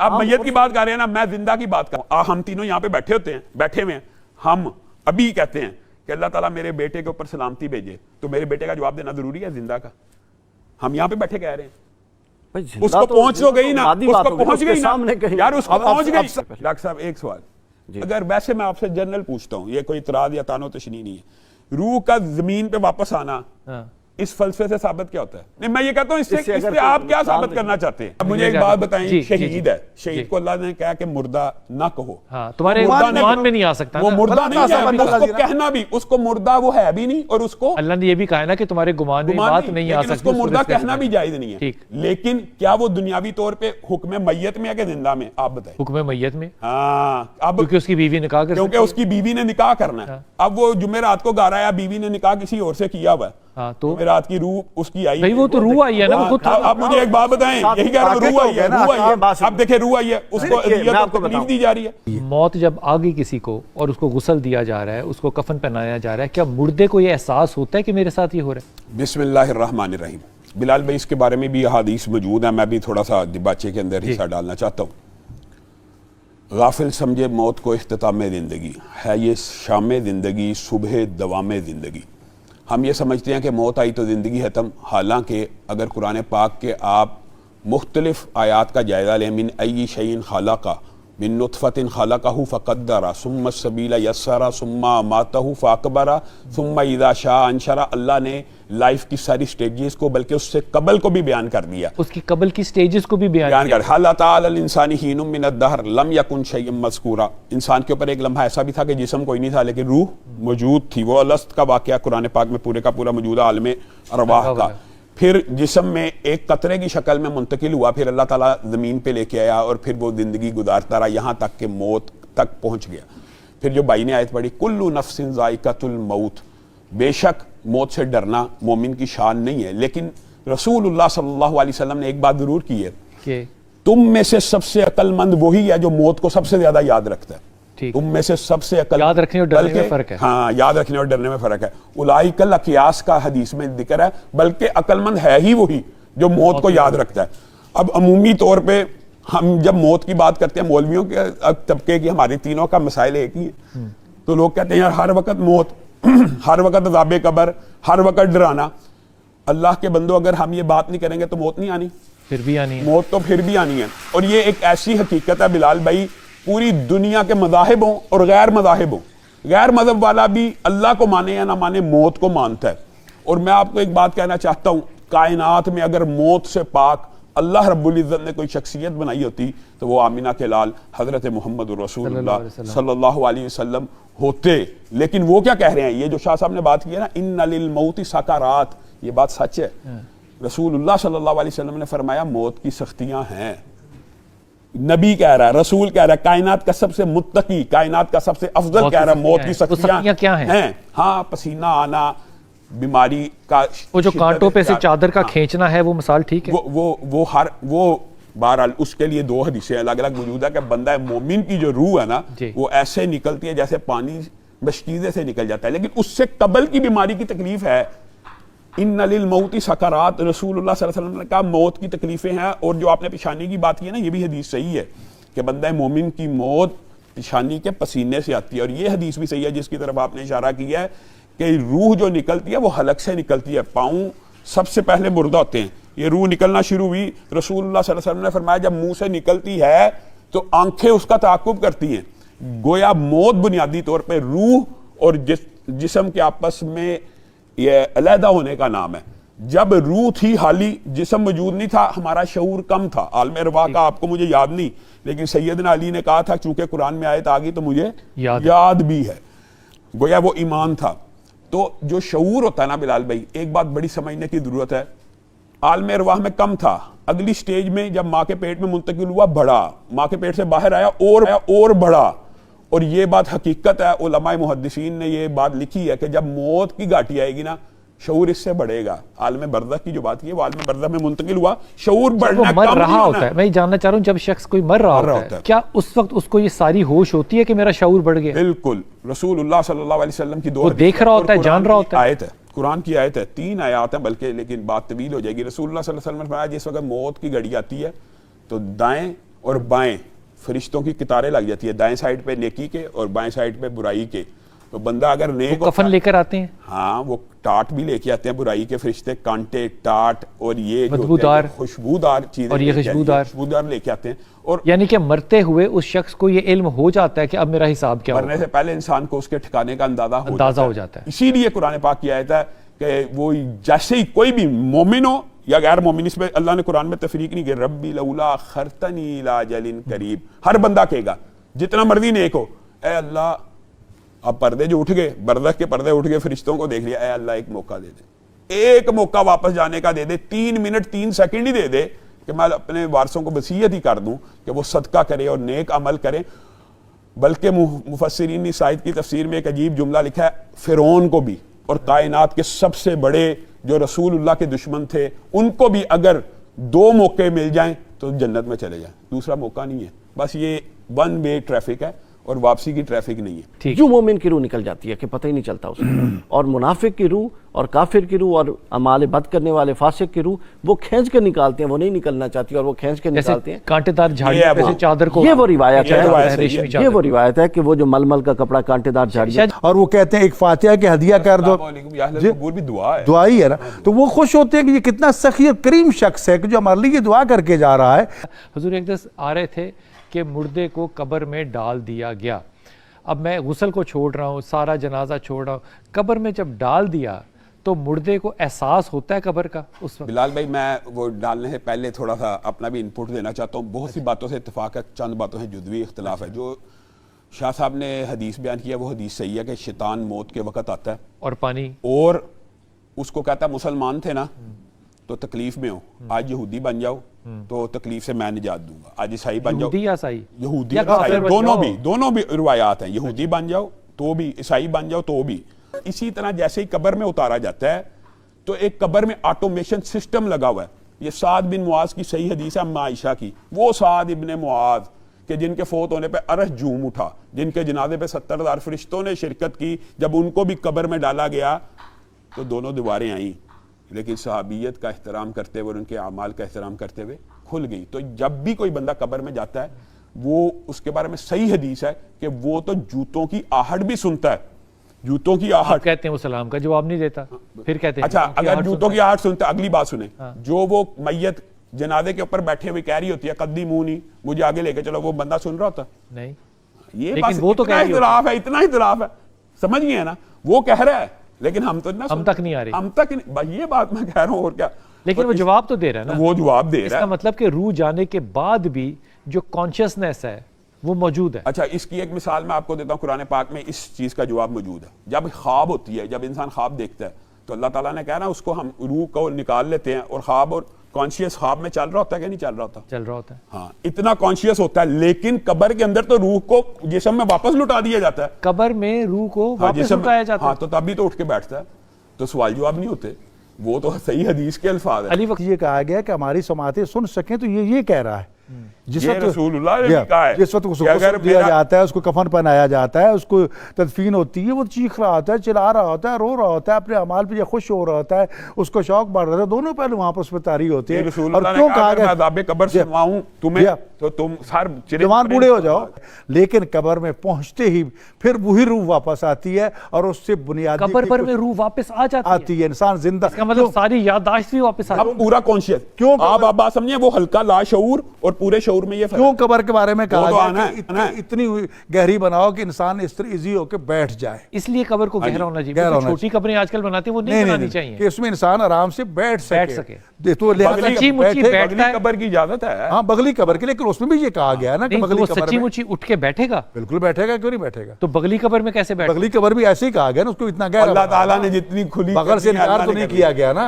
आप मैयत की बात कर रहे हैं ना, मैं जिंदा की बात कर रहा हूं। हम तीनों यहाँ पे बैठे हुए हैं, हम अभी कहते हैं कि अल्लाह ताला मेरे बेटे के ऊपर सलामती भेजे, तो मेरे बेटे का जवाब देना जरूरी है जिंदा का? हम यहाँ पे बैठे कह रहे हैं, उसको पहुंच तो गई ना, उसको पहुंच गई ना यार, उसको पहुंच गई। डॉक्टर साहब एक सवाल, अगर वैसे मैं आपसे जनरल पूछता हूं, ये कोई इतराज या तानो तशनी नहीं है, रूह का जमीन पे वापस आना इस फलसफे से साबित क्या होता है? नहीं, मैं ये कहता हूं इससे आप क्या साबित करना चाहते हैं? अब मुझे एक बात बताएं, शहीद है, शहीद को अल्लाह ने कहा कि मुर्दा ना कहो, तुम्हारे ईमान में नहीं आ सकता, वो मुर्दा नहीं है, उसको कहना भी, उसको मुर्दा वो है भी नहीं, और उसको अल्लाह ने ये भी कहा ना कि तुम्हारे गुमान में बात नहीं आ सकती, उसको मुर्दा कहना भी जायज नहीं है। लेकिन क्या वो दुनियावी तौर पे हुक्म मैयत में है कि जिंदा में? आप बताएं। हुक्म मैयत में। हाँ, अब क्योंकि उसकी बीवी निकाह कर, क्योंकि उसकी बीवी ने निकाह करना है। अब वो जुमेरात को गा रहा है, बीवी ने निकाह किसी और से किया हुआ है, तो रात की रूह उसकी आई, भाई वो तो रूह आई है ना, वो खुद। आप मुझे एक बात बताएं, यही कह रहा हूं, रूह आई है, रूह आई है। अब देखिए रूह आई है, उसको तकलीफ दी जा रही है। मौत जब आ गई किसी को और उसको गुस्ल दिया जा रहा है, उसको कफन पहनाया जा रहा है, क्या मुर्दे को ये एहसास होता है कि मेरे साथ ये हो रहा है? बिस्मिल्लाहिर्रहमानिर्रहीम। बिलाल भाई इसके बारे में भी हदीस मौजूद है, मैं भी थोड़ा सा दिबाचे के अंदर हिस्सा डालना चाहता हूँ। गाफिल समझे मौत को इख्तिताम ज़िंदगी है, ये शाम ज़िंदगी सुबह दवाम ज़िंदगी। हम ये समझते हैं कि मौत आई तो ज़िंदगी खत्म, हालांकि अगर कुरान पाक के आप मुख्तलिफ आयात का जायज़ा लें, मिन अय्यि शैइन खलक़ा मिन नुत्फ़तिन खलक़हु फ़क़द्दरा सुम्मा सबीला यस्सरा सुम्मा अमातहु फ़अक़बरा सुम्मा इज़ा शाअ अंशरा। अल्लाह ने लाइफ की सारी स्टेजेस को, बल्कि उससे कबल को भी बयान कर दिया, उसकी कबल की स्टेजेस को भी बयान कर। हल अता अलल इंसानी हीनुम मिनद दहर लम यकुन शैय्यन मज़कूरा। इंसान के ऊपर एक लम्हा ऐसा भी था कि जिस्म कोई नहीं था लेकिन रूह मौजूद थी। वो अलस्त का वाक़या कुरान पाक में पूरे का पूरा मौजूद है, आलम अरवाह का। फिर जिस्म में एक कतरे की शक्ल में मुंतकिल हुआ, फिर अल्लाह ताला ज़मीन पे लेके आया और फिर वो ज़िंदगी गुजारता रहा यहाँ तक कि मौत तक पहुँच गया। फिर जो भाई ने आयत पढ़ी, कुल्लु नफ्सिन ज़ाइक़तुल मौत, बेशक मौत से डरना मोमिन की शान नहीं है, लेकिन रसूलुल्लाह सल्लल्लाहु अलैहि वसल्लम ने एक बात ज़रूर की है कि तुम में से सबसे अक्लमंद वही है जो मौत को सबसे ज़्यादा याद रखता है। तुम में से सबसे याद रखने और डरने में फर्क है। हाँ, याद रखने और डरने में फर्क है। उलाइकल अकियास का हदीस में जिक्र है, बल्कि अक्लमंद है ही वही जो मौत को याद रखता है। अब अमूमी तौर पे हम जब मौत की बात करते हैं, मौलवियों के तबके की, हमारे तीनों का मसाइल एक ही है, तो लोग कहते हैं यार हर वक्त मौत, हर वक्त अज़ाबे कब्र, हर वक्त डराना। अल्लाह के बंदो, अगर हम ये बात नहीं करेंगे तो मौत नहीं आनी, फिर भी आनी है। मौत तो फिर भी आनी है। और ये एक ऐसी हकीकत है बिलाल भाई, पूरी दुनिया के मज़ाहिबों और गैर मज़ाहिबों, गैर मज़हब वाला भी अल्लाह को माने या ना माने मौत को मानता है। और मैं आपको एक बात कहना चाहता हूँ, कायनात में अगर मौत से पाक अल्लाह रब्बुल इज़्ज़त ने कोई शख्सियत बनाई होती तो वो आमिना के लाल हज़रत मोहम्मद रसूलुल्लाह सल्लल्लाहु अलैहि वसल्लम होते। लेकिन वो क्या कह रहे हैं, ये जो शाह साहब ने बात की है ना, इन्ना लिल मौति सकारात, ये बात सच है। रसूलुल्लाह सल्लल्लाहु अलैहि वसल्लम ने फरमाया मौत की सख्तियां हैं। नबी कह रहा है, रसूल कह रहा है, कायनात का सबसे मुत्तकी, कायनात का सबसे अफजल कह रहा है मौत की सख्तियां क्या हैं? हाँ, पसीना आना, बीमारी का, वो जो कांटों पे से चादर का खींचना है, वो मिसाल ठीक है। वो बहरहाल उसके लिए दो हदीसें अलग अलग मौजूद है कि बंदा मोमिन की जो रूह है ना, वो ऐसे निकलती है जैसे पानी बशकीज़े से निकल जाता है। लेकिन उससे कबल की बीमारी की तकलीफ है, इन्ना लिल मौति सकरात, रसूलुल्लाह सल्लल्लाहु अलैहि वसल्लम ने कहा मौत की तकलीफें हैं। और जो आपने पेशानी की बात की है ना, ये भी हदीस सही है कि बंदा मोमिन की मौत पेशानी के पसीने से आती है। और ये हदीस भी सही है जिसकी तरफ आपने इशारा किया है कि रूह जो निकलती है वो हलक से निकलती है। पाँव सबसे पहले मुर्दा होते हैं, ये रूह निकलना शुरू हुई, रसूलुल्लाह सल्लल्लाहु अलैहि वसल्लम ने फरमाया जब मुंह से निकलती है तो आंखें उसका ताक़ुब करती हैं। गोया मौत बुनियादी तौर पर रूह और जिस्म के आपस में ये अलहदा होने का नाम है। जब रूह थी हाली, जिस्म मौजूद नहीं था, हमारा शऊर कम था। आलम अरवाह का आपको मुझे याद नहीं, लेकिन सैयदना अली ने कहा था चूंकि कुरान में आयत आ गई तो मुझे याद भी है। गोया वो ईमान था। तो जो शऊर होता है ना बिलाल भाई, एक बात बड़ी समझने की जरूरत है, आलम अरवाह में कम था, अगली स्टेज में जब माँ के पेट में मुंतकिल हुआ बढ़ा, माँ के पेट से बाहर आया और बढ़ा। और ये बात हकीकत है, उलमाए मुहद्दिसीन ने ये बात लिखी है कि जब मौत की घाटी आएगी ना, शऊर इससे बढ़ेगा। आलम बरज़ख की जो बात की है वो आलम बरज़ख में मुंतकिल हुआ, शऊर बढ़ना मर रहा होता है। मैं जानना चाह रहा हूँ, जब शख्स कोई मर रहा होता है, क्या उस वक्त उसको ये सारी होश होती है कि मेरा शऊर बढ़ गया? बिल्कुल। रसूलुल्लाह सल्लल्लाहु अलैहि वसल्लम की वो देख रहा होता है, जान रहा होता है। आयत है, कुरान की आयत है, 3 आयत है बल्कि, लेकिन बात तवील हो जाएगी। रसूलुल्लाह सल्लल्लाहु अलैहि वसल्लम ने फरमाया जिस वक्त मौत की घड़ी आती है तो दाएं और बाएं फरिश्तों की कितारें लग जाती है, दाएं साइड पे नेकी के और बाएं साइड पे बुराई के। तो बंदा अगर नेक कफन लेकर आते हैं, हाँ वो टाट भी लेके आते हैं बुराई के फरिश्ते, कांटे, टाट और ये बदबूदार, खुशबूदार चीजें, और ये खुशबूदार लेके आते हैं। और यानी कि मरते हुए उस शख्स को ये इल्म हो जाता है कि अब मेरा हिसाब क्या होगा। मरने से पहले इंसान को उसके ठिकाने का अंदाजा हो जाता है। इसीलिए कुरान पाक की आयत है कि वो जैसे ही कोई भी मोमिन हो या गैर मोमिन, इसमें अल्लाह ने कुरान में तफरीक नहीं की, रब्बी लौला खरतनी इला अजलिन करीब। हर बंदा कहेगा जितना मर्जी नेक हो, ए अल्लाह, अब पर्दे जो उठ गए, बरदख के पर्दे उठ गए, फरिश्तों को देख लिया, ए अल्लाह एक मौका दे दे, एक मौका वापस जाने का दे दे, 3 मिनट 3 सेकंड ही दे दे कि मैं अपने वारसों को वसीयत ही कर दूं कि वो सदका करे और नेक अमल करें। बल्कि मुफस्सिरीन ने साइद की तफसीर में एक अजीब जुमला लिखा है, फिरौन को भी और कायनात के सबसे बड़े जो रसूलुल्लाह के दुश्मन थे, उनको भी अगर 2 मौके मिल जाएं तो जन्नत में चले जाएं, दूसरा मौका नहीं है। बस ये 1 वे ट्रैफिक है और वापसी की ट्रैफिक नहीं है। यूं मोमिन की रूह निकल जाती है कि पता ही नहीं चलता उसको, और मुनाफिक की रूह और काफिर की रूह और अमाल बद करने वाले फासिक की रूह वो खींच कर निकालते हैं, वो नहीं निकलना चाहती और वो खींच कर निकालते हैं। कांटेदार झाड़ियों पे से चादर को, ये वो रिवायत है, ये वो रिवायत है कि वो जो मलमल का कपड़ा कांटेदार झाड़ियां, और वो कहते हैं एक फातिहा के हदिया कर दो, कबूल भी दुआ है, दुआ ही है ना। तो वो खुश होते हैं कि ये कितना सखी और करीम शख्स है कि जो हमारे लिए दुआ करके जा रहा है। हुजूर एक दस आ रहे थे कि मुर्दे को कब्र में डाल दिया गया। अब मैं गुस्ल को छोड़ रहा हूँ, सारा जनाजा छोड़ रहा हूँ, कब्र में जब डाल दिया तो मुर्दे को एहसास होता है कब्र का उस वक्त? बिलाल भाई, मैं वो डालने से पहले थोड़ा सा अपना भी इनपुट देना चाहता हूँ। बहुत सी बातों से इत्तेफाक है, चंद बातों से जुज़वी इख्तिलाफ है। जो शाह साहब ने हदीस बयान किया वो हदीस सही है कि शैतान मौत के वक्त आता है और पानी, और उसको कहता है मुसलमान थे ना तो तकलीफ में हो, आज यहूदी बन जाओ तो तकलीफ से मैं निजात दूंगा, आज ईसाई बन जाओ, यहूदी दोनों भी रिवायात हैं, यहूदी बन जाओ तो भी, ईसाई बन जाओ तो भी। इसी तरह जैसे ही कब्र में उतारा जाता है तो एक कब्र में ऑटोमेशन सिस्टम लगा हुआ है। ये साद बिन मुआज की सही हदीस है अम्मा आयशा की, वो साद इब्ने मुआज के जिनके फोत होने पे अरश झूम उठा, जिनके जनाजे पे 70,000 फरिश्तों ने शिरकत की, जब उनको भी कब्र में डाला गया तो दोनों दीवारें आई, लेकिन सहाबियत का एहतराम करते हुए और उनके अमाल का एहतराम करते हुए खुल गई। तो जब भी कोई बंदा कब्र में जाता है, वो उसके बारे में सही हदीस है कि वो तो जूतों की आहट भी सुनता है, जूतों की आहट। कहते हैं वो सलाम का जवाब नहीं देता, फिर कहते हैं अच्छा, अगर जूतों की आहट सुनता, अगली बात सुने, जो वो मैयत जनाजे के ऊपर बैठे हुए कह रही होती है कद्दीमूनी, मुझे आगे लेके चलो, वो बंदा सुन रहा होता नहीं? ये बात, वो तो इतना इख्तिलाफ है, समझ गए ना, वो कह रहा है लेकिन हम तो ना, हम तक नहीं आ रही, हम तक नहीं, ये बात मैं कह रहा हूँ और क्या। लेकिन वो जवाब तो दे रहा है ना, वो जवाब दे रहा है। इसका मतलब कि रूह जाने के बाद भी जो कॉन्शियसनेस है वो मौजूद है। अच्छा, इसकी एक मिसाल मैं आपको देता हूँ, कुरान पाक में इस चीज का जवाब मौजूद है। जब ख्वाब होती है, जब इंसान ख्वाब देखता है तो अल्लाह ताला ने कहा ना उसको हम रूह को निकाल लेते हैं, और ख्वाब और कॉन्शियस ख्वाब में चल रहा होता है कि नहीं चल रहा होता? चल रहा होता है। हाँ, इतना कॉन्शियस होता है, लेकिन कब्र के अंदर तो रूह को जिस्म में वापस लुटा दिया जाता है। कब्र में रूह को वापस लुटाया जाता है। हाँ, तो तभी तो उठ के बैठता है, तो सवाल जवाब नहीं होते, वो तो सही हदीस के अल्फाज है। अली वक्त ये कहा गया कि हमारी समातें सुन सकें, तो ये कह रहा है जिस वक्त रसूलुल्लाह ने भी कहा है, जिस वक्त उसको गुस्ल दिया जाता है, उसको कफन पहनाया जाता है, उसको तदफीन होती है, वो चीख रहा होता है, चिल्ला रहा होता है, रो रहा होता है, अपने अमाल पे खुश हो रहा होता है, उसको शौक बढ़ रहा है, दोनों पहलू वहां पर उस पर तारी होती है। और क्यों कहा गया अज़ाब कब्र सुनवाऊं तुम्हें तो तुम जवान बूढ़े हो जाओ, लेकिन कब्र में पहुंचते ही फिर वही रूह वापस आती है और उससे बुनियादी कब्र पर में रूह वापस आ जाती है, इंसान जिंदा, इसका मतलब सारी याददाश्त भी वापस आती है, पूरा कॉन्शियस। क्यों आप बात समझिए, वो हल्का लाशऊर और पूरे शऊर में ये क्यों कब्र के बारे में कहा गया कि इतनी गहरी बनाओ कि इंसान इस तरह इजी होकर बैठ जाए, इसलिए कब्र को गहरा होना चाहिए। छोटी कब्रें आजकल बनाते हैं, वो नहीं बनानी चाहिए कि उसमें इंसान आराम से बैठ सके। तो कब्र की इजाजत है, हाँ, बगली कब्र की, लेकिन उसमें भी ये कहा गया ना कि बगली सच्ची मुच्ची उठ के बैठेगा। बिल्कुल बैठेगा, क्यों नहीं बैठेगा? तो बगली कब्र में कैसे बैठेगा? बगली कब्र भी ऐसे ही कहा गया ना, उसको इतना गहरा अल्लाह ताला ने जितनी खुली बगल से इनकार तो नहीं किया गया ना।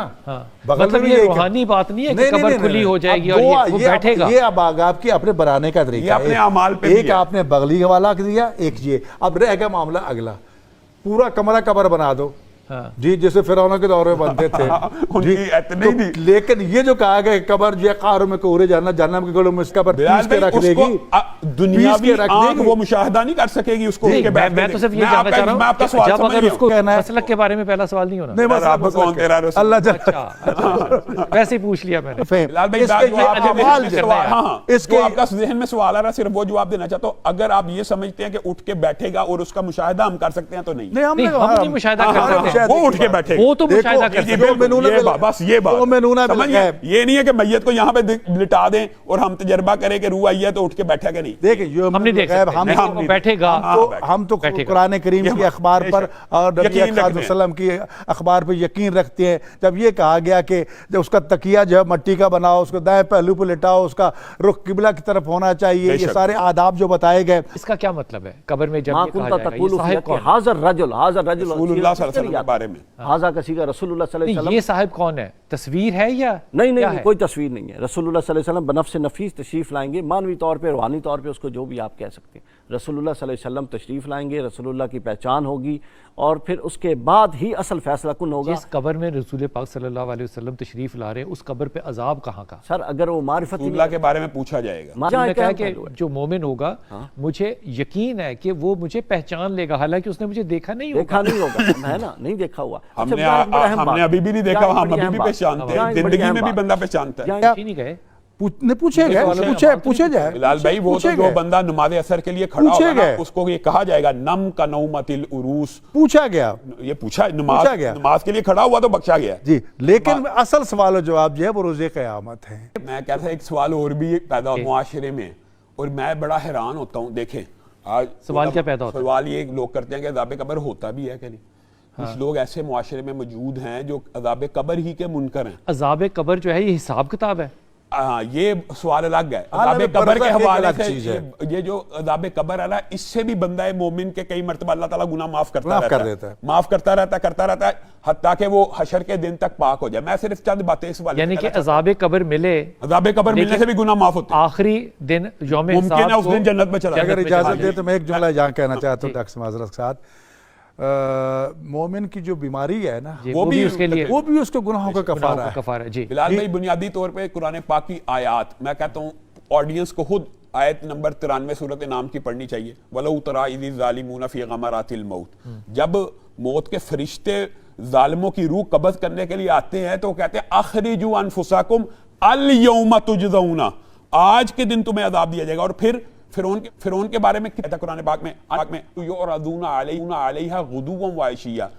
मतलब ये रूहानी बात नहीं है कि कब्र खुली हो जाएगी और वो बैठेगा। ये अब आपके अपने बनाने का तरीका है, एक आपने बगली वाला दिया, एक ये, अब रह गया मामला अगला, पूरा कमरा कब्र बना दो, जी, जैसे फिरौनों के दौर में बनते थे उनकी जी, इतनी तो, थी। लेकिन ये जो कहा गया कबर जो है कारों में कोहरे जाना जहन्नम के गलों में इसका पर बिलाल पीस के भाई, रख देगी, उसको दुनियावी रख आंख देगी। वो मुशाहदा नहीं कर सकेगी उसको नहीं, उनके बैठ मैं के तो सिर्फ ये मैं जानना आपका- चाह रहा मैं आपका हूँ सवाल जब समझ अगर गया उसको कहना है- मसलक के बारे में पहला सवाल नहीं होना। नहीं, बस रब कौन तेरा रसूल? अल्लाह अच्छा, वैसे ही पूछ लिया मैंने। बिलाल भाई, इसके जो आपके अमाल जहन में जो सवाल- है, हाँ, इसके- जो आपका जहन में सवाल आ रहा है सिर्फ वो जवाब देना चाहता हूँ। अगर आप ये समझते हैं कि उठ के बैठेगा और उसका मुशाहिदा हम कर सकते हैं तो नहीं। नहीं, नहीं, हम नहीं मुशाहिदा हाँ, कर हाँ, सकते। हाँ, वो उठ के बैठेगा। वो तो देखो, मुशाहिदा जी, कर जी, सकते। बिल्कुल, मेनूना ये बिल- बात, बस ये बात वो मेनूना बिल- समझ गए? ये नहीं है कि मैयत को यहाँ पे लिटा दें और हम तजर्बा करें कि रूह आई है तो उठ के बैठेगा नहीं। देखिए ये हम नहीं देख सकते। हम नहीं, हम वो नहीं- बैठेगा। हम तो बैठेगा। कुरान करीम ये की बात- अखबार पर बेशक। और नबी यकीन अकरम रखते हैं। वसल्लम की अखबार पर यकीन रखते हैं। जब ये कहा गया कि जब उसका तकिया जो है मट्टी का बनाओ, उसको दाएं पहलू पर लिटाओ, उसका रुख किबला की तरफ होना चाहिए, ये बेशक। सारे आदाब जो बताए गए, इसका क्या मतलब है कब्र में जब मां ये कहा कुंता जाएगा, ये तक़ूलु साहिब फ़ी कौन है? हाज़र रजुल रसूलुल्लाह सल्लल्लाहु अलैहि वसल्लम के बारे में। हाज़ा का सीगा रसूलुल्लाह सल्लल्लाहु अलैहि नहीं, वसल्लम। ये साहिब कौन है? तस्वीर है या नहीं क्या नहीं है? कोई तस्वीर नहीं है। रसूलुल्लाह सल्लल्लाहु अलैहि वसल्लम बनफ्स नफीस तशरीफ लाएंगे, मानवी तौर पे, रूहानी तौर पे, उसको जो भी आप कह सकते हैं। रसूलुल्लाह सल्लल्लाहु अलैहि वसल्लम तशरीफ लाएंगे, रसूलुल्लाह की पहचान होगी और फिर उसके बाद ही असल फैसला कुन होगा। जिस कब्र में रसूल पाक सल्लल्लाहु अलैहि वसल्लम तशरीफ ला रहे हैं, उस कब्र पे अजाब कहाँ का? सर अगर वो मारिफत ही रसूलुल्लाह के बारे में पूछा जाएगा। उन्होंने कहा कि नहीं जो मोमिन होगा, मुझे यकीन है कि वो मुझे पहचान लेगा, हालांकि उसने मुझे देखा नहीं देखा होगा। नहीं होगा, है ना, नहीं देखा हुआ। हमने यहाँ एक बड़ा अहम हमने बात- अभी भी नहीं देखा, यहाँ एक हम बड़ी अभी अहम भी बात- पहचानते यहाँ हैं, एक बड़ी जिंदगी अहम में भी बात- बंदा पहचानता है। यहाँ- ही नहीं गए। पूछे गए, पूछे जाए। बिलाल भाई, वो तो पूछे जो गए। बंदा नमाज असर के लिए खड़ा पूछे होगा ना, गए। उसको ये कहा जाएगा नम का नौमतिल उरूस। पूछा गया ये पूछा पूछा गया। नमाज के लिए खड़ा हुआ तो बख्शा गया। जी, लेकिन असल सवाल जवाब जो है वो रोज़े क़यामत है। मैं कहता एक सवाल और भी पैदा हुआ मुआशरे में और मैं बड़ा हैरान होता हूँ। देखें आज सवाल क्या पैदा होता है? सवाल ये लोग करते हैं कि अज़ाब कब्र होता भी है कि नहीं। कुछ लोग ऐसे मुआशरे में मौजूद हैं जो अज़ाब कब्र ही के मुनकर हैं। अजाब कब्र जो है ये हिसाब किताब है। ये सवाल अलग है। आलम अज़ाब कब्र के बरज़ख एक हवाले अलग से चीज़ है। ये जो अज़ाब कब्र है ना, इससे भी बंदा मोमिन के कई मरतबा अल्लाह ताला गुनाह माफ करता माफ रहता कर है, देता है। माफ करता रहता है हत्ता कि वो हशर के दिन तक पाक हो जाए। मैं सिर्फ चंद बातें इस वाले यानी कि अजाब कब्र मिले, अज़ाब कब्र मिलने से भी गुनाह माफ होते हैं। आखिरी दिन यौम मुमकिन है हिसाब उस को दिन जन्नत में चला जन्नत जाए। अगर में इजाजत चला दे तो मैं एक जुमला यहाँ कहना चाहता हूँ जी। डॉक्टर माजरत के साथ। मोमिन की जो बीमारी है ना, जी, वो वो भी भी उसके लिए वो भी उसके गुनाहों का कफारा है। कफारा है। जी, बिलाल भाई, बुनियादी तौर पे कुरान पाक की आयत, मैं कहता हूँ ऑडियंस को खुद आयत नंबर 93 सूरत नाम की पढ़नी चाहिए। वलौ तरा इज़ ज़ालिमून फी गमरातिल मौत। जब मौत के फरिश्ते जालिमों की रूह कब्ज़ करने के लिए आते हैं तो कहते हैं अखरिजू अनफुसाकुम अल यौमा तुजज़ौना, आज के दिन तुम्हें अजाब दिया जाएगा। और फिर फिरौन के बारे में कहता कुरान पाक में युरदूना अलैहा गुदुव्वन व अशिया,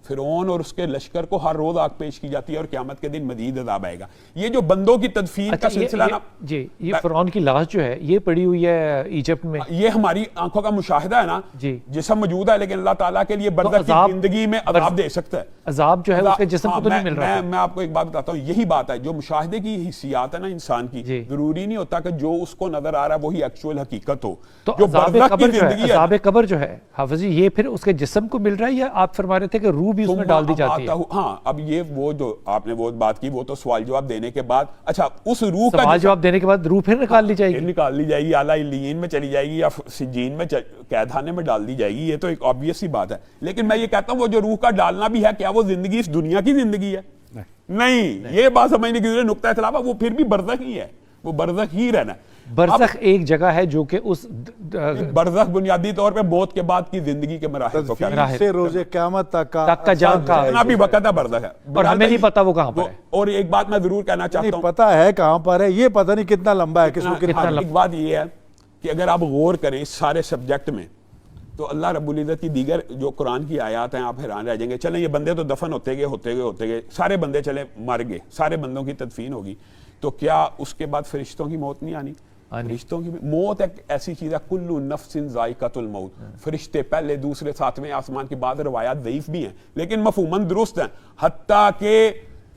फिरौन और उसके लश्कर को हर रोज आग पेश की जाती है और क़यामत के दिन मजीद अजाब आएगा। ये जो बंदों की तदफीन अच्छा, का सिलसिला ना, जी, ये फिरौन की लाश जो है ये पड़ी हुई है इजिप्ट में। ये हमारी आंखों का मुशाहिदा है ना, जी। जिसम मौजूद है, लेकिन अल्लाह ताला के लिए बरज़ख की अज़ाब- जिंदगी में अजाब दे सकता है। अजाब जो है उसके जिस्म को तो नहीं मिल रहा। मैं आपको एक बात बताता हूँ, यही बात है जो मुशाहिदे की हिस्सियात है ना इंसान की, जी। जरूरी नहीं होता कि जो उसको नजर आ रहा है वही एक्चुअल हकीकत हो। तो जो अजाब बरज़ख की कब्र जो है, जिंदगी है, अजाब कब्र जो है हाफिज जी, ये फिर उसके जिस्म को मिल रहा है या आप फरमा रहे थे कि रूह भी उसमें डाल दी जाती है? हाँ, अब ये वो जो आपने वो बात की वो तो सवाल जवाब देने के बाद, अच्छा उस रूह का सवाल जवाब देने के बाद रूह फिर निकाल ली फिर जाएगी। निकाल ली जाएगी, आला इल्लीन में चली जाएगी या सिज्जीन में कैदखाने में डाल दी जाएगी। ये तो एक ऑब्वियस सी बात है। लेकिन मैं ये कहता हूँ वो जो रूह का डालना भी है, क्या वो जिंदगी इस दुनिया की जिंदगी है? नहीं, ये बात समझने की जरूरत, नुक्ता इख्तिलाफ है, वो फिर भी बरज़ख ही है, वो बरज़ख ही रहना। बरज़ख एक जगह है जो कि उस बरज़ख बुनियादी तौर पे मौत के बाद की जिंदगी के मराहिल को कहते हैं। तदफीन से रोज़े क़यामत तक का जान का जितना भी वक़्त है बरज़ख है। और हमें नहीं पता वो कहाँ पर है। और एक बात मैं जरूर कहना चाहता नहीं हूँ, पता है कहाँ पर है, ये पता नहीं कितना लंबा है, किसको कितना कितना लंबा। एक बात ये है कि अगर आप गौर करें इस सारे सब्जेक्ट में तो अल्लाह रब्बुल इज़्ज़त की दीगर जो कुरान की आयत हैं, आप हैरान रह जाएंगे। चलें, ये बंदे तो दफन होते गए, सारे बंदे चले मर गए, सारे बंदों की तदफीन होगी, तो क्या उसके बाद फरिश्तों की मौत नहीं आनी? फरिश्तों की मौत एक ऐसी चीज़ है, कुल्लु नफ्सिन ज़ाइक़तुल मौत। फरिश्ते पहले दूसरे सातवें आसमान की बाद रवायात ज़ईफ़ भी हैं लेकिन मफ़हूमन दुरुस्त हैं। हत्ता के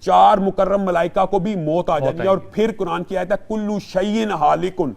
4 मुकर्रम मलाइका को भी मौत आ जाती है। और फिर कुरान की आयत है कुल्लु शैइन हालिकुन।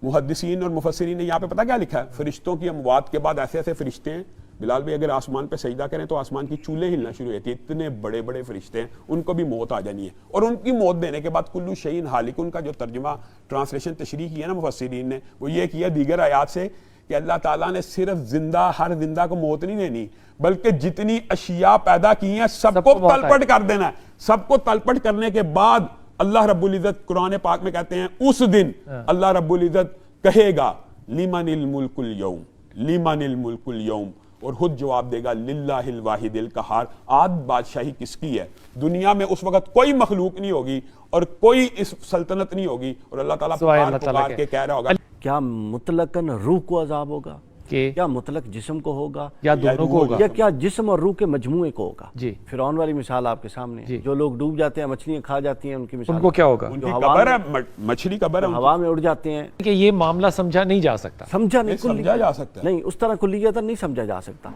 मुहद्दिसीन और मुफस्सिरीन ने यहाँ पे पता क्या लिखा है? फरिश्तों की अमवात के बाद ऐसे ऐसे फरिश्ते हैं बिलाल भाई, अगर आसमान पे सजदा करें तो आसमान की चूल्हे हिलना शुरू होती है। इतने बड़े बड़े फरिश्ते हैं, उनको भी मौत आ जानी है। और उनकी मौत देने के बाद कुल्लू शैइन हालिक, उनका जो तर्जुमा ट्रांसलेशन तशरीह किया ना मुफस्सिरीन ने, वो ये किया दीगर आयात से कि अल्लाह ताला ने सिर्फ जिंदा हर जिंदा को मौत नहीं देनी, बल्कि जितनी अशिया पैदा की हैं सबको तलपट कर देना है। सबको तलपट करने के बाद अल्लाह रब्बुल इज्जत कुरान पाक में कहते हैं उस दिन अल्लाह रब्बुल इज्जत कहेगा लिमनिल मुल्कुल यौम, लिमनिल मुल्कुल यौम, और खुद जवाब देगा लिल्लाहिल वाहिदिल कहार, आज बादशाही किसकी है। दुनिया में उस वक्त कोई मखलूक नहीं होगी और कोई इस सल्तनत नहीं होगी, और अल्लाह ताला पुकार के कह रहा होगा। क्या मुतलकन रूह को अजाब होगा, क्या मुतलक जिस्म को होगा, या दोनों को होगा, या क्या जिस्म और रूह के मजमूए को होगा। जी फिरौन वाली मिसाल आपके सामने, जो लोग डूब जाते हैं, मछलियां खा जाती हैं, उनकी मिसाल उनको क्या होगा, उनकी कब्र है, मछली कब्र है, हवा में उड़ जाते हैं। कि ये मामला समझा नहीं जा सकता, समझा नहीं समझा जा सकता नहीं, उस तरह कुल्लियतन नहीं समझा जा सकता।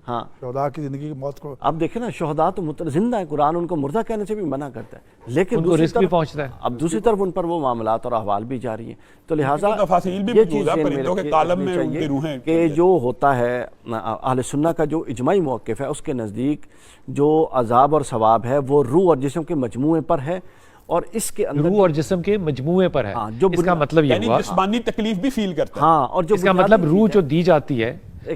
हाँ, शोहदा की जिंदगी की मौत को, अब देखे ना, शोहदा तो जिंदा है, कुरान उनको मुर्दा कहने से भी मना करता है, लेकिन उनको रिस्क भी पहुंचता है। अब दूसरी तरफ उन पर वो मामलात और अहवाल भी जारी हैं, तो लिहाजा ये चीज़ के कालम में उनकी रूहें कि जो होता है अहले सुन्ना का जो इजमाई मौक़िफ़ है, उसके नज़दीक जो अजाब और सवाब है वो रूह और जिस्म के मजमूए पर है, और इसके अंदर रूह और जिस्म के मजमूए पर है। हाँ, जो इसका मतलब ये हुआ जिस्मानी तकलीफ भी फील करता है। हाँ, और जो इसका मतलब रूह जो दी जाती है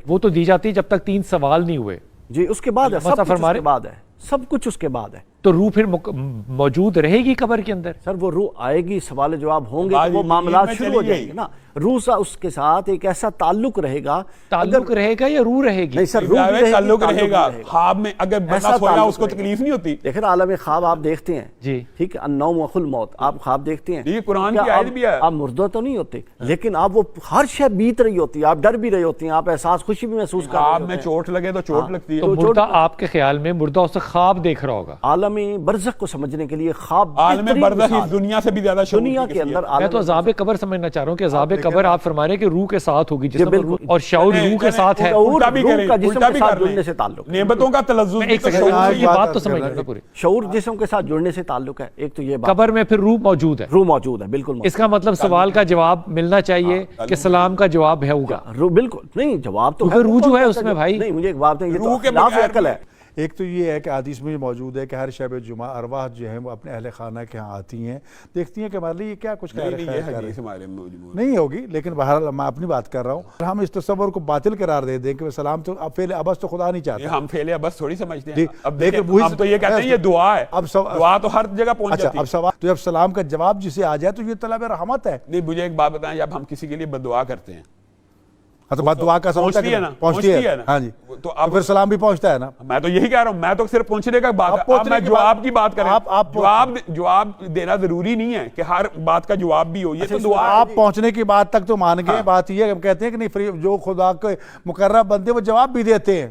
वो तो दी जाती है जब तक 3 सवाल नहीं हुए। जी, उसके बाद है, सब कुछ उसके बाद है, सब कुछ उसके बाद है। तो रूह फिर मौजूद रहेगी कब्र के अंदर? सर वो रूह आएगी, सवाल जवाब होंगे, तो वो मामला शुरू हो जाएंगे ना। रूह सा उसके साथ एक ऐसा ताल्लुक रहेगा, ताल्लुक रहेगा या रूह रहेगी? नहीं सर, रूह भी ताल्लुक रहेगा। ख्वाब में अगर बंदा सोया उसको तकलीफ नहीं होती। देखिए ना, आलम ख्वाब आप देखते हैं जी, ठीक है, अन्नौम वखुल मौत, आप ख्वाब देखते हैं, ये कुरान की आयत भी है। आप मुर्दा तो नहीं होते, लेकिन आप वो हर शय बीत रही होती है, आप डर भी रहे होते हैं, आप एहसास खुशी भी महसूस कर रहे होते हैं। में चोट लगे तो चोट लगती है। तो मुर्दा आपके ख्याल में मुर्दा उससे ख्वाब देख रहा होगा? आलम बरज़ख को समझने के लिए ख्वाब, आलम बरज़ख दुनिया से भी ज्यादा दुनिया के अंदर। मैं तो अज़ाब कब्र समझना चाह रहा हूँ कि अज़ाब कब्र आप फरमा रहे हैं कि रूह के साथ होगी, जिस्म और शऊर रूह के साथ है। उल्टा भी करें, उल्टा भी कर जुड़ने से ताल्लुक, नेमतों का तलज़्ज़ुज़। एक सेकंड, ये बात तो समझ लेना पूरी। शऊर जिस्म के साथ जुड़ने से ताल्लुक है, एक तो ये बात। कब्र में फिर रूह मौजूद है? रूह मौजूद है, बिल्कुल। इसका मतलब सवाल का जवाब मिलना चाहिए कि सलाम का जवाब है होगा। बिल्कुल नहीं, जवाब तो रूह जो है उसमें भाई नहीं, मुझे एक बात है, ये रूह के खिलाफ अकल है। एक तो ये है कि हदीस में मौजूद है कि हर शब जुमा अरवाह जो है वो अपने अहले खाना के यहाँ आती हैं, देखती हैं कि हमारे लिए क्या कुछ नहीं होगी, लेकिन बहरहाल मैं अपनी बात कर रहा हूँ। हम इस तस्वर को बातिल करार दे दें कि सलाम तो अब फेल अबस तो खुदा नहीं चाहते, हम फेल अबस थोड़ी समझते हैं। अब देखिए, हम तो ये कहते हैं ये दुआ है, अब दुआ तो हर जगह पहुंच जाती है। अब सवाल तो जब सलाम का जवाब जिसे आ जाए तो ये तलब रहमत है। नहीं, मुझे एक बात बताएं, जब हम किसी के लिए बददुआ करते हैं तो बात दुआ का पहुंचती है ना, पहुंचती है ना। हाँ जी, तो अब फिर सलाम भी पहुंचता है ना। मैं तो यही कह रहा हूं, मैं तो सिर्फ पहुंचने का बात है। अब मैं जवाब की बात करें, आप जवाब देना जरूरी नहीं है कि हर बात का जवाब भी हो। ये तो दुआ, आप पहुंचने की बात तक तो मान गए। बात ये हम कहते हैं कि नहीं, जो खुदा के मुकर्रब बंदे वो जवाब भी देते हैं,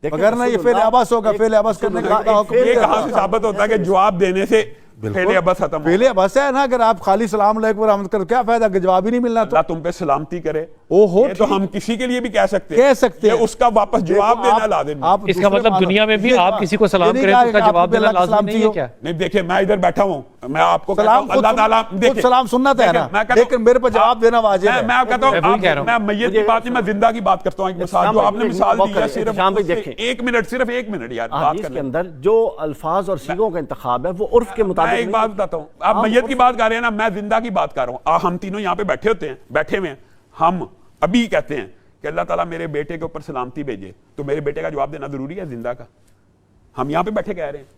अगर ना ये फेल अबस होगा, फेल अबस करने का ये कहां से साबित होता है कि जवाब देने से पहले अबस खत्म? पहले अबस है ना, अगर आप खाली सलाम अलैकुम रहमत कर क्या फायदा, जवाब ही नहीं मिलना। तो तुम पे सलामती करे, ओहो, तो हम किसी के लिए भी कह सकते हैं, उसका वापस जवाब देना लाजिम। इसका मतलब दुनिया में भी आप किसी को सलाम करें तो उसका जवाब देना लाजिम नहीं है क्या? नहीं, देखिए मैं इधर बैठा हूं, मैं आपको अल्लाह ताला देखिए सलाम सुन्नत है ना, लेकिन मेरे पर जवाब देना वाजिब है। मैं कहता हूं, मैं मैयत की बात नहीं, मैं जिंदा की बात करता हूं। एक मिसाल जो आपने मिसाल दी है, सिर्फ 1 मिनट, सिर्फ 1 मिनट यार बात करने के अंदर जो अल्फाज और सीगों का इंतखाब है वो उर्फ के मुताबिक। एक बात बताता हूं, आप मैयत की बात कर रहे हैं ना, मैं जिंदा की बात कर रहा हूं। हम तीनों यहाँ पे बैठे हुए हैं, हम अभी कहते हैं कि अल्लाह ताला मेरे बेटे के ऊपर सलामती भेजे, तो मेरे बेटे का जवाब देना जरूरी है जिंदा का? हम यहाँ पे बैठे कह रहे हैं,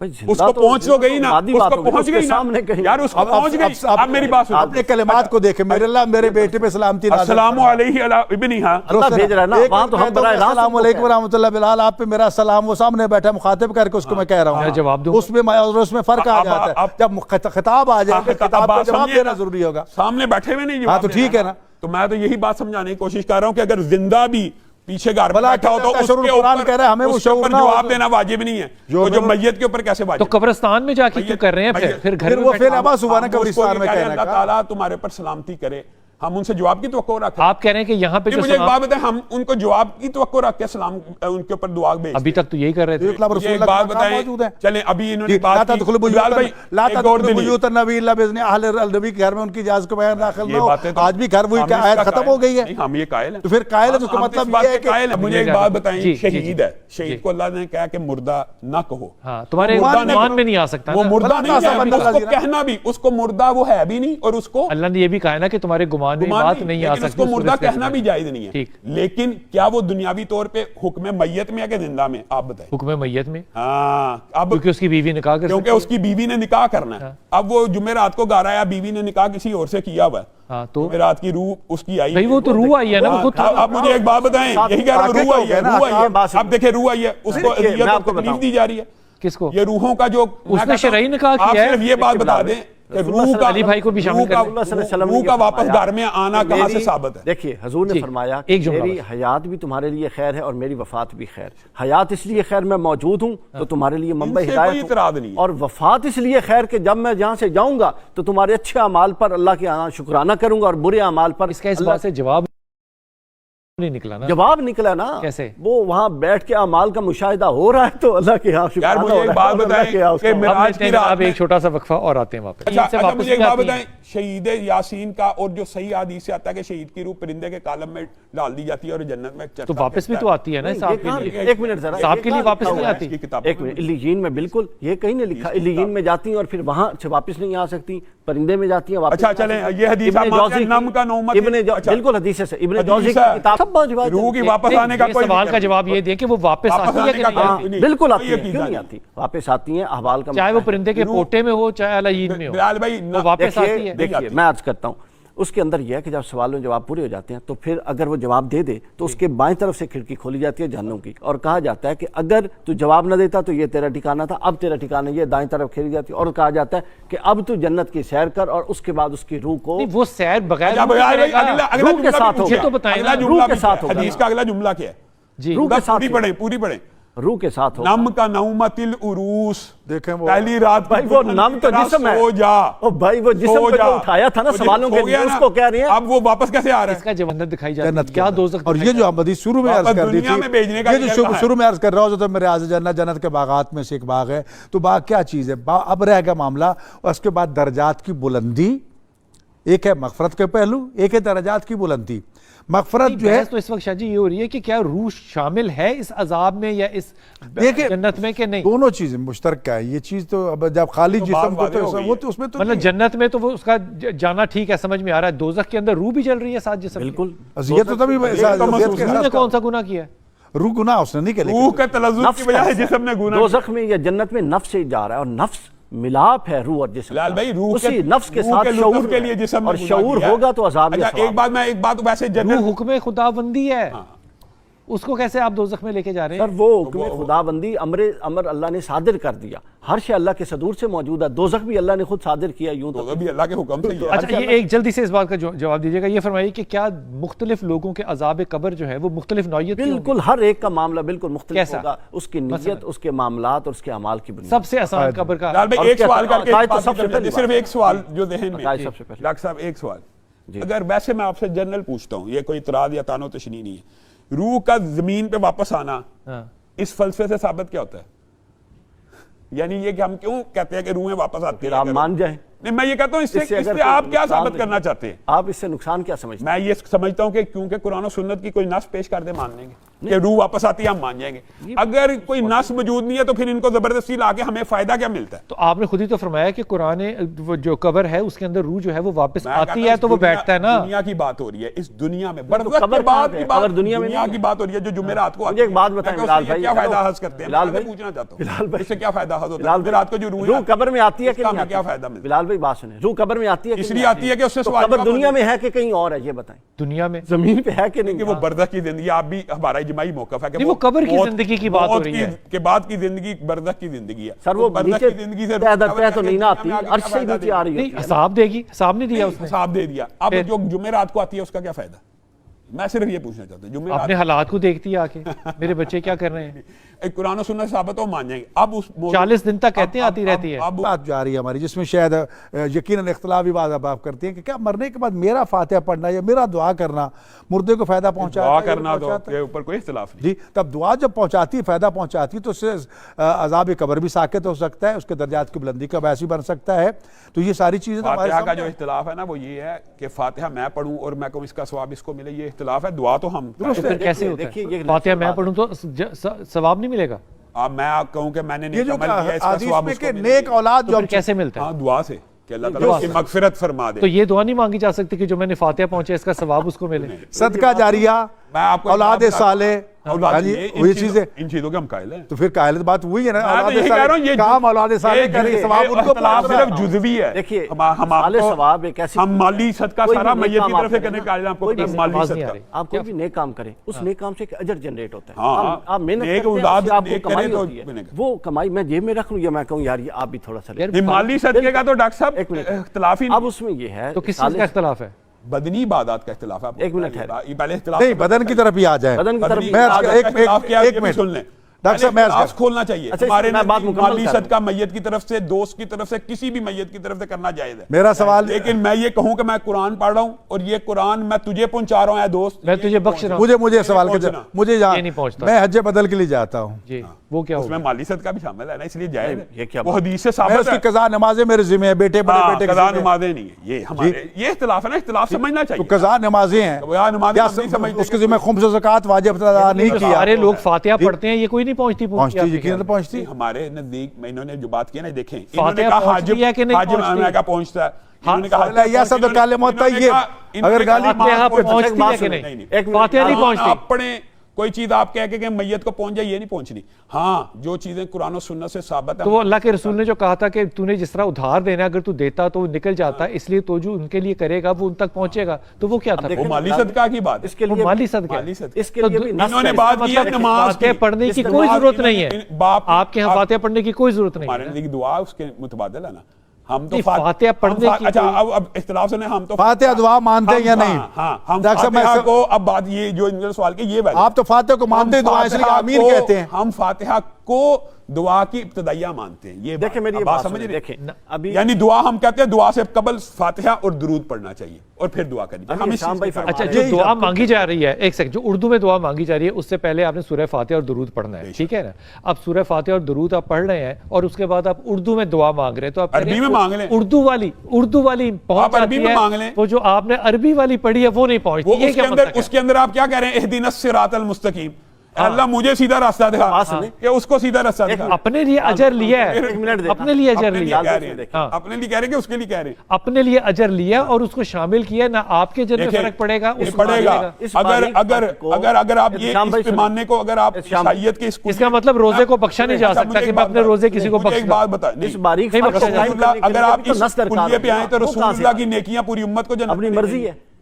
उसको पहुंच तो गई ना, उसको पहुंच गई ना यार, उसको पहुंच गई। अब मेरी बात सुनो, आपने कलिमात को देखे, मेरे अल्लाह मेरे बेटे पे सलामती अस्सलामु अलैहि अला इब्नी, हां अल्लाह भेज रहा है ना, वहां तो हम अस्सलामु अलैकुम व रहमतुल्लाह, बिलाल आप पे मेरा सलाम, वो सामने बैठा मुखातिब करके उसको मैं कह रहा हूं, जवाब दूं उसमें फर्क आ जाता है। जब खिताब आ जाए, खिताब का जवाब देना जरूरी होगा। सामने बैठे हुए नहीं, हाँ तो ठीक है ना। तो मैं तो यही बात समझाने की कोशिश कर रहा हूं कि अगर जिंदा भी पीछे घर में बैठा हो तो उसके ऊपर कह रहा है हमें वो शऊर ना जवाब देना वाजिब नहीं है, जो मैयत के ऊपर कैसे वाजिब? तो कब्रिस्तान में जाके क्यों कर रहे हैं? फिर घर में वो फेल अबस हुआ ना कब्रिस्तान में, अल्लाह ताला तुम्हारे ऊपर सलामती करे, हम उनसे जवाब की तवक्को रखते हैं। आप कह रहे हैं कि यहाँ पे मुझे एक बात बताएं, हम उनको जवाब की तवक्को रख के सलाम उनके ऊपर दुआ भेज, अभी तक तो यही कर रहे थे। एक बात बताएं, चलें अभी इन्होंने बात की, बिलाल भाई एक और दिन नबी अल्लाह बिज़ने अहले नबी के घर में उनकी इजाज़त को बगैर दाखिल ना हो, आज भी घर वही क्या आयत खत्म हो गई है। हम ये कायल हैं, तो फिर कायल है, उसका मतलब ये है कि मुझे एक बात बताएं, शहीद है, शहीद को अल्लाह ने कहा कि मुर्दा ना कहो। हाँ, तुम्हारे ईमान में नहीं आ सकता, वो मुर्दा नहीं है, उसको कहना भी, उसको मुर्दा वो है भी नहीं, और उसको अल्लाह ने ये भी कहा ना कि तुम्हारे गुमान गुमान में गुमान बात नहीं, नहीं आ लेकिन सकती, उसको मुर्दा सूरत कहना भी जायज नहीं है। ठीक। लेकिन क्या वो दुनियावी तौर पे हुक्म मैयत में है कि जिंदा में, आप बताइए। हुक्म मैयत में, हाँ, अब क्योंकि उसकी बीवी निकाह कर क्योंकि सकती है। उसकी बीवी ने निकाह करना है। अब वो जुमेरात को गा रहा है, बीवी ने निकाह किसी और से किया हुआ है, हाँ, तो जुमेरात की रूह उसकी आई। भाई वो तो रूह आई है ना, वो खुद आप मुझे एक बात बताएं, यही कह रहा हूं, रूह आई है, रूह आई है। अब देखिए रूह आई है, उसको अज़ियत और तकलीफ दी जा रही है। किसको? ये रूहों का जो उसने शरई निकाह किया है। आप सिर्फ ये बात बता दें कि रूह का, अली भाई को भी शामिल कर लें। रूह का वापस घर में आना कहां से साबित है? देखिए हुजूर ने फरमाया एक जुमला मेरी हयात भी तुम्हारे लिए खैर है और मेरी वफात भी खैर। हयात इसलिए खैर मैं मौजूद हूं तो तुम्हारे लिए मंबा इनसे हिदायत कोई हूं, इतराज नहीं है। और वफात इसलिए खैर कि जब मैं जहां से जाऊंगा तो तुम्हारे अच्छे अमाल पर अल्लाह के यहाँ शुक्राना करूंगा और बुरे अमाल पर इसका इस बात से जवाब नहीं निकला ना। जवाब निकला ना। कैसे? वो वहां बैठ के अमाल का मुशाहिदा हो रहा है तो अल्लाह के यहाँ यार शुक्राना मुझे हो एक रहा है बात और अल्लाह बताएं के यहाँ कि उसका- मिराज की रात अब में, एक छोटा सा वक्फा और आते हैं वापस। अच्छा ईद से अच्छा वापस मुझे एक भी बात आती बताएं, हैं। शहीद यासीन का और जो सही हदीस से आता है कि शहीद की रूह परिंदे के कालम में डाल दी जाती है और जन्नत में तो वापस भी तो आती है ना नहीं, साहब ये के कहाँ- लिए। एक मिनट जरा, साहब ये के लिए कहाँ वापस लिखा नहीं हुआ है? आती। इसकी किताब एक मिनट, इल्लीयीन में बिल्कुल ये कहीं नहीं लिखा, इल्लीयीन में जाती हैं और फिर वहां से वापस नहीं आ सकती, परिंदे में जाती हैं वापस अच्छा, नहीं आ चलें, सकती। ये हदीस इब्ने आप मानते हैं, जौज़ी की- नम का नौमत इब्ने जौ- अच्छा। बिल्कुल हदीस से इब्ने हदीस जौज़ी की है। किताब सब बात रूह की वापस आने का एक कोई सवाल जिक्र का नहीं। जवाब ये दें कि वो वापस वापस आती है आने कि का नहीं कोई- आती? नहीं, बिल्कुल कोई आती है, यकीन क्यों नहीं नहीं। आती, वापस आती हैं अहवाल का चाहे वो मसला है। परिंदे के रूह- पोटे में हो चाहे अला ईद में हो, बिलाल भाई वो वापस आती है। देखिए मैं अर्ज करता हूँ, उसके अंदर यह है कि जब सवालों जवाब पूरे हो जाते हैं तो फिर अगर वो जवाब दे दे तो उसके बाएं तरफ से खिड़की खोली जाती है जहन्नुम की, और कहा जाता है कि अगर तू जवाब न देता तो ये तेरा ठिकाना था, अब तेरा ठिकाना ये, दाएं तरफ खेली जाती है, और कहा जाता है कि अब तू जन्नत की सैर कर, और उसके बाद उसकी रूह को नहीं, वो सैर बगैर अच्छा, रूह के बिलाल भाई, करेगा। अगला अगला रूह के जुमला साथ भी होगा। पूछिए। ये तो बताएं अगला ना, जुमला रूह के भी साथ क्या है? होगा हदीस ना। का अगला जुमला क्या है? जी रूह के साथ पूरी होगा। पढ़ें, पूरी पढ़ें। रूह के साथ होगा। नम का नौमतिल उरूस, देखें वो पहली रात की भाई वो दुल्हन नाम की तो तरह जिस्म है। सो जा, ओ भाई वो जिस्म सो को जो जा। उठाया था ना वो सवालों सो के गया लिए, ना, उसको कह रही हैं। अब वो वापस कैसे आ रहा है? इसका जवाब दिखाई जाती जन्नत है क्या के दोज़ख और दिखाई ये जो जाती हम हदीस शुरू में वापस अर्ज कर दी दुनिया में भेजने थी, का ये जो ये शुरू कहा शुरू में अर्ज कर रहा हूँ तो मेरे आज जन्नत, जन्नत के बागात में से एक बाग है, तो बाग क्या चीज़ है? अब रह गया मामला, और उसके बाद दर्जात की बुलंदी, एक है मगफरत के पहलू, एक है दर्जात की बुलंदी। मगफरत जो है, बहस तो इस वक्त शाजी ये हो रही है कि क्या रूह शामिल है इस अजाब में या इस देखिए जन्नत में कि नहीं? दोनों चीजें मुश्तरक है। ये चीज तो अब जब खाली जिस्म बात को वाज़ेह हो तो गई वो है। तो उसमें तो मतलब नहीं है। जन्नत में तो वो उसका जाना ठीक है, समझ में आ रहा है। दोज़ख के अंदर रूह भी चल रही है साथ जिस्म के। बिल्कुल अज़ियत तो तभी तो अज़ियत महसूस के रूह ने साथ कौन सा गुनाह किया है? रूह गुनाह उसने नहीं किया, रूह लेकिन के तलज़्ज़ुज़ की वजह से जिस्म ने गुनाह किया। दोज़ख में या जन्नत में नफ्स से जा रहा है, और नफ्स मिलाप है रूह और जिस्म बिलाल का। भाई, रूह उसी नफ्स के रूह साथ लुत्फ़ शऊर के लिए जिस्म ने और गुनाह शऊर किया। होगा तो अज़ाब या अच्छा, सवाब। एक बात वैसे रूह जन्नत हुक्म खुदाबंदी है, उसको कैसे आप दोज़ख में लेके जा रहे सर हैं? वो हुक्म खुदाबंदी अमर अल्लाह ने सादिर कर दिया, हर शे अल्लाह के सदूर से मौजूद है। दोज़ख भी अल्लाह ने खुद सादिर किया, यूं तो तो भी अल्लाह के हुक्म से ही है। अच्छा, ये एक जल्दी से इस बात का जवाब दीजिएगा, ये फरमाइए कि क्या मुख्तलिफ लोगों के अजाब कब्र जो है वो मुख्तलिफ नौइयत के होंगे? बिल्कुल हर एक का मामला बिल्कुल मुख्तलिफ कैसा? होगा, उसकी नीयत, उसके मामलात और उसके अमाल की बुनियाद। सबसे आसान कब्र का बिलाल भाई, और एक क्या सवाल था? करके अकायद इस तो बात सबसे पे पहली सिर्फ बात। एक सवाल जो जहन में, अकायद सबसे पहले। डॉक्टर साहब एक सवाल, अगर वैसे मैं आपसे जनरल पूछता हूँ, ये कोई इतराज या तानो तशनी नहीं है, रूह का जमीन पे वापस आना हाँ। इस फलसफे से साबित क्या होता है? यानी ये कि हम क्यों कहते हैं कि रूहें वापस आती फिर हैं? आप मान जाएं। नहीं, मैं ये कहता हूँ इससे इससे अगर इससे आप कोई क्या नुकसान साबित नहीं- करना चाहते हैं? आप इससे नुकसान क्या समझते हैं? मैं ये समझता हूँ कि क्योंकि कुरान और सुन्नत की कोई नस पेश कर दे, मान लेंगे कि रूह वापस आती है, हम मान जाएंगे। अगर कोई नस मौजूद नहीं है तो फिर इनको जबरदस्ती लाके हमें फायदा क्या मिलता है? तो आपने खुद ही तो फरमाया कि कुरान वो जो कब्र है उसके अंदर रूह जो है वो वापस मैं आती कहता है हूं तो वो इस दुनिया- बैठता है ना। दुनिया की बात हो रही है, इस दुनिया में कब्र बरज़ख के कहाँ बाद पे की है? बात, कब्र दुनिया में दुनिया नहीं की है। बात हो रही है जो जुमेरात को मुझे एक बात बताएं मैं बिलाल उससे भाई, क्या फायदा चलो, हासिल करते हैं? बिलाल मैं भाई, पूछना चाहता हूं बिलाल भाई, इससे क्या फायदा हासिल होता है? बिलाल भाई, जुमेरात को जो रूह कब्र में आती है कि इसका नहीं हमें क्या आती? फायदा मिलता है? बिलाल भाई बात सुने, रूह कब्र में आती है कि इसलिए नहीं आती है कि उससे तो सवाल कब्र जवाब दुनिया होते में है कि कहीं और है, ये बताएं। दुनिया में जमीन पे है कि नहीं? कि वो बरज़ख की जिंदगी, आप भी हमारा इजमाई मौक़िफ़ है कि नहीं, वो कब्र की मौत- जिंदगी की बात हो मौत रही की- है। के बाद की जिंदगी बरज़ख की जिंदगी है। सर वो बरज़ख नीचे की जिंदगी से तह दर कब्र तह तो जाके नहीं ना आती, दुनिया में आगे अर्श क्या से ही फायदा नीचे आ रही नहीं, होती है। हिसाब देगी, हिसाब नहीं दिया उसने। हिसाब दे दिया। अब फिर- जो जुमेरात को आती है उसका क्या फायदा? मैं सिर्फ ये पूछना चाहता हूँ, जुमेरात अपने हालात को देखती है आके, मेरे बच्चे क्या कर रहे हैं। एक कुरान और सुन्नत साबित हो, मान जाएंगे। अब उस 40 दिन तक कहते हैं आती रहती है। अब बात जा रही है हमारी, जिसमें शायद यकीनन इख्तलाफ भी बात अब आप करती हैं कि क्या मरने के बाद मेरा फातिहा पढ़ना या मेरा दुआ करना मुर्दे को फायदा पहुंचाता दुआ है या करना नहीं तो पहुंचाता? के ऊपर कोई इख्तिलाफ नहीं। जी, तब दुआ जब पहुंचाती है, फायदा पहुंचाती है, तो उससे अजाब कब्र भी साकित हो सकता है, उसके दर्जात की बुलंदी का बायस भी बन सकता है। तो ये सारी चीजें तो हमारे फातिहा का सामने जो हैं। इख्तिलाफ है ना, वो ये है कि फातिहा मैं पढ़ूं और मैं कहूं इसका सवाब इसको मिले, ये इख्तिलाफ है। दुआ तो हम तो फिर कैसे होता देखिए, है? ये फातिहा मैं बात- पढ़ूं तो सवाब नहीं मिलेगा? अब मैं कहूं कि मैंने ये नेक जो अमल किया, इसका हदीस सवाब में उसको कि मिले। नेक औलाद तो जो फिर हम कैसे मिलता है? हाँ, दुआ से। कि अल्लाह ताला उसकी मगफिरत फरमा दे। तो ये दुआ नहीं मांगी जा सकती कि जो मैंने फातिहा पहुंचे इसका सवाब उसको मिले? सदका जारिया, मैं आपको औलाद साले, औलाद ये चीजें, इन चीजों के हम कायल हैं। तो फिर कायल बात वही है ना, मैं तो औलाद यही कह रहा हूं, ये काम औलाद साले करे, सवाब उनको इख्तिलाफ सिर्फ जुज़वी है। देखिए, हम साले आपको सवाब एक ऐसी हम माली सदका कोई सारा भी मैयत नेक की काम तरफ से आप करने करें का आपको कोई भी माली आवाज़ नहीं आ सदका। रही। आप कोई भी नेक काम करें, उस नेक काम से एक अजर जनरेट होता है। हाँ, आप मेहनत नेक करते हैं, औलाद उससे आपको नेक कमाई करे तो होती है। बनेगा। वो कमाई मैं जेब में रख लूं या मैं कहूं यार ये आप भी थोड़ा सा ले। यार, माली सदके का तो डॉक्टर साहब एक मिनट, इख्तिलाफ ही अब नहीं। उसमें ये है तो किस चीज का इख्तिलाफ है? बदनी इबादत का इख्तिलाफ है। एक मिनट है। ये पहले इख्तिलाफ नहीं, बदन की तरफ ही आ जाए। बदन की तरफ बदनी मैं इबादत का एक इख्तिलाफ क्या है, एक ये भी मिनट सुन लें। डॉक्टर साहब, मैं इख्तिलाफ खोलना चाहिए। अच्छा, हमारे मैं बात मुकम्मल माली कर रहा हूं। सदका मैयत की तरफ से, दोस्त की तरफ से, किसी भी मैयत की तरफ से करना जायज है। मेरा सवाल, लेकिन मैं ये कहूं कि मैं कुरान पढ़ रहा हूं और ये कुरान मैं तुझे पहुंचा रहा हूं, ऐ दोस्त, मैं तुझे बख्श रहा हूं। मुझे सवाल के पहुंचना। मुझे ये नहीं पहुंचता। मैं हज बदल के लिए जाता हूँ, जी, वो क्या उसमें होगा? माली सदका भी शामिल है ना, इसलिए जायज ये है। क्या वो हदीस से मैं साबित उसकी है। कज़ा नमाजें मेरे जिम्मे है, बेटे बड़े हाँ, बेटे के कज़ा जिम्मे है। नमाजें नहीं है, ये हमारे ये इख्तिलाफ है ना, इख्तिलाफ समझना तो चाहिए। कज़ा नमाजें हैं, तो यार नमाज़ें क्या हम नहीं समझते उसके जिम्मे खुम्स व ज़कात वाजिब अदा नहीं तो किया? सारे लोग फातिहा पढ़ते हैं, ये कोई नहीं पहुंचती पहुंचती आपके यकीनन ख्याल में? पहुंचती। हमारे नजदीक में इन्होंने जो बात की ना, देखें, इन्होंने फातिहा कहा पहुंचती है कि नहीं हाजिम पहुंचती? अमेरिका पहुंचता है, इन्होंने कहा अल्लाह या सद काले मौत ये, अगर गाली फातिहा पहुंचती पहुंचती है कि नहीं? नहीं? एक मिनट, फातिहा नहीं पहुंचती। अपने कोई चीज आप कह के मैयत को पहुंच जाए, ये नहीं पहुंचनी। हाँ, जो चीजें कुरान और सुन्नत से साबित है, तो वो अल्लाह के रसूल ने जो कहा था कि तूने जिस तरह उधार देना, अगर तू देता तो वो निकल जाता है, इसलिए तो जो उनके लिए करेगा वो उन तक पहुंचेगा। तो वो क्या था? वो माली सदका की बात है। इसके वो लिए माली सदका है। माली सदका। इसके तो लिए भी नस इन्होंने है। बात की है मतलब नमाज फातिहा की। पढ़ने की इस कोई नमाज जरूरत की नहीं इन- है। बाप आपके यहाँ फातिहा पढ़ने की कोई जरूरत नहीं हमारे है। नजदीक दुआ उसके मुतबादिल है ना। हम तो नहीं, फातिहा पढ़ने की अच्छा, कोई- अब इख्तिलाफ से हम तो फातिहा दुआ मानते हैं या हम- नहीं? हाँ, हम डॉक्टर साहब, मैं फातिहा सब- को, अब बात ये जो इनके सवाल के ये आप तो फातिहा को मानते हैं, दुआ इसलिए आमीन कहते हैं। हम फातिहा को दुआ की इब्तदाइया मानते हैं। ये देखिए, मेरी ये बात बात समझ सुनिए, रहे? देखें, अभी यानी दुआ हम कहते हैं, दुआ से कबल फातिहा और दुरूद पढ़ना चाहिए और फिर दुआ करनी चाहिए। अभी हम इस शाम चीज़ भाई पे फरमा अच्छा, रहे जो हैं। दुआ मांगी जा रही है, एक सेकंड, जो उर्दू में दुआ मांगी जा रही है उससे पहले आपने सूरह फातिहा और दुरूद पढ़ना है, ठीक है ना? अब सूरह फातिहा और दुरूद आप पढ़ रहे हैं और उसके बाद आप उर्दू में दुआ मांग रहे हैं, तो आप कह रहे अरबी हैं में मांग लें। उर्दू वाली पहुंच आप अरबी जाती में है, मांग लें। वो जो आपने अरबी वाली पढ़ी है वो नहीं पहुंचती। वो ये उसके क्या अंदर मतलब है? उसके अंदर आप क्या कह रहे हैं? इहदिनस सिरातल मुस्तकीम, अल्लाह मुझे सीधा रास्ता दिखा, बात सुनिए। कि उसको सीधा रास्ता दिखा। अपने लिए अजर लिया है, एक मिनट देना। अपने लिए अजर अपने लिए लिया, कह रहे हैं, हाँ। अपने लिए कह रहे हैं कि उसके लिए कह रहे हैं। अपने लिए अजर लिया और उसको शामिल किया, ना आपके जर में देखिए, फर्क पड़ेगा, ये उसको पड़ेगा। पड़ेगा। इस अगर बारीक अगर बात को- अगर अगर आप ये श्याम भाई इस पे सुनिए। मानने को, अगर आप श्याम भाई, ईसाइयत के स्कूल, इसका मतलब रोजे को बख्शा नहीं जा अच्छा, सकता मुझे कि एक मैं बात अपने बता- रोजे किसी को मुझे बख्श एक बात बता, इस बारीक नहीं फर्क को बख्शा जाएगा। कायम करने के अगर लिए आप भी तो इस नस दरकार कुल्लिये पे है। आए तो वो कहाँ से रसूलुल्लाह आ की नेकियां पूरी उम्मत को जन्नत अपनी में मर्जी देंगे। है।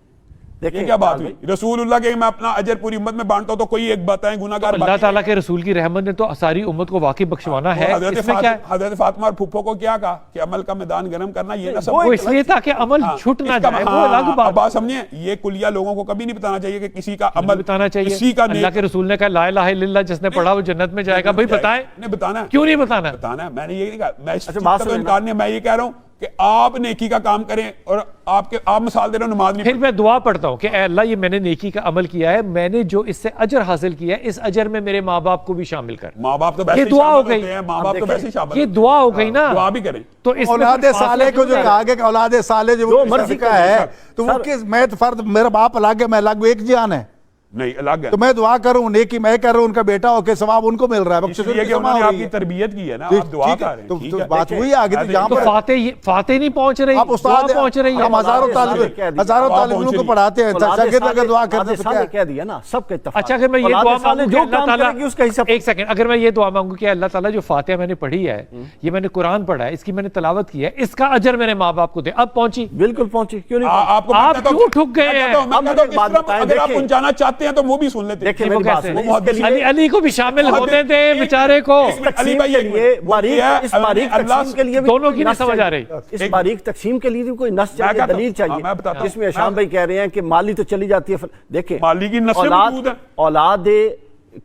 देखिए, ये क्या बात श्याम हुई? भाई, रसूलुल्लाह के मैं अपना अजर पूरी उम्मत में बांटता हूं, तो कोई एक बताएं गुनाहगार अल्लाह बाकी ताला के रसूल की रहमत ने तो सारी उम्मत को वाकई बख्शवाना है, इसमें क्या है? हजरत फातिमा और फुप्पो को क्या कहा कि अमल का मैदान गर्म करना, ये ना सब वो इसलिए था कि अमल छूट ना जाए, वो अलग बात समझिए। ये कुलिया लोगों को कभी नहीं बताना चाहिए कि किसी का अमल बताना चाहिए। किसी का अल्लाह के रसूल ने कहा ला इलाहा इल्लल्लाह जिसने पढ़ा वो जन्नत में जाएगा। भाई बताएं, नहीं बताना है, क्यों नहीं बताना? बताना है। मैंने ये नहीं कहा, मैं इस अच्छा, चीज़ बात का तो सुनिए इनकार नहीं है। मैं ये कह रहा हूं कि आप नेकी का काम करें और आप मिसाल दे रहे हो नमाज नहीं फिर मैं दुआ पढ़ता हूँ कि ऐ अल्लाह, ये मैंने नेकी का अमल किया है, मैंने जो इससे अजर हासिल किया है, इस अजर में मेरे माँ बाप को भी शामिल कर। माँ बाप तो वैसे ये ही दुआ हो शामिल गई। होते हैं, माँ बाप तो वैसे ही शामिल ये होते हैं। दुआ हो गई ना, दुआ भी करें। तो इसमें औलाद कोई साले को जो फासला कहा गया कि औलाद साले जो जो मर्जी का करे, है, तो वो सर। किस, मैं तो फर्द, मेरा बाप अलग है, मैं अलग, वो एक जान है। नहीं, अलग है। तो मैं दुआ करूं, नेकी मैं कर रहा हूं, उनका बेटा होके सवाब उनको मिल रहा है, बख्शिश इसलिए उनकी कि समा उन्होंने हो रही आपकी है। तरबियत की है ना, ठीक- आप दुआ ठीक है, कर रहे हैं। तो ठीक तो है। बात वही आगे, तो जहाँ तो पर फाते नहीं पहुंच रही, आप उस्ताद दुआ पहुंच रही है। हम हजारों औलाद तालिब कह दिया। हजारों दुआ तालिबों पहुंच को रही। पढ़ाते हैं, औलाद शागिर्द अगर साले- दुआ औलाद करते तो क्या साले है? कह दिया ना, सबका इत्तेफाक। अच्छा, अगर मैं ये औलाद दुआ साले मांगू कि जो अल्लाह काम ताला, करेगी उसका हिसाब। एक सेकंड, अगर मैं ये दुआ मांगू कि अल्लाह ताला जो फातिहा मैंने पढ़ी है, ये मैंने कुरान पढ़ा है, इसकी मैंने तिलावत की है, इसका अजर मेरे माँ बाप को दे, अब पहुंची। बिल्कुल पहुंची, क्यों नहीं आपको मैं आप कहता हूं- क्यों ठुक गए मैं हैं? कहता हूं- मैं अब कहता हूं मुझे एक बात इस तरह बताएं, अगर आप देखिए। पहुंचाना चाहते हैं तो वो भी सुन लेते हैं। देखिए, वो मेरी बात कैसे? सुनिए, वो इसके लिए- अली अली को भी शामिल बहुत- होने दे एक- बेचारे को। एक मिनट, अली तकसीम भाई, के एक लिए मिनट। वो बारीक, किया, इस बारीक अल्लाह तकसीम के लिए भी दोनों कोई की नहीं नस समझ आ चाहिए। रही। इस एक- बारीक तकसीम के लिए भी कोई नस मैं चाहिए, कहता हूं- दलील हाँ, मैं चाहिए, बताता हूं। जिसमें शाम भाई कह रहे हैं कि माली तो चली जाती है। देखिए, माली की नस्ल मौजूद है। औलाद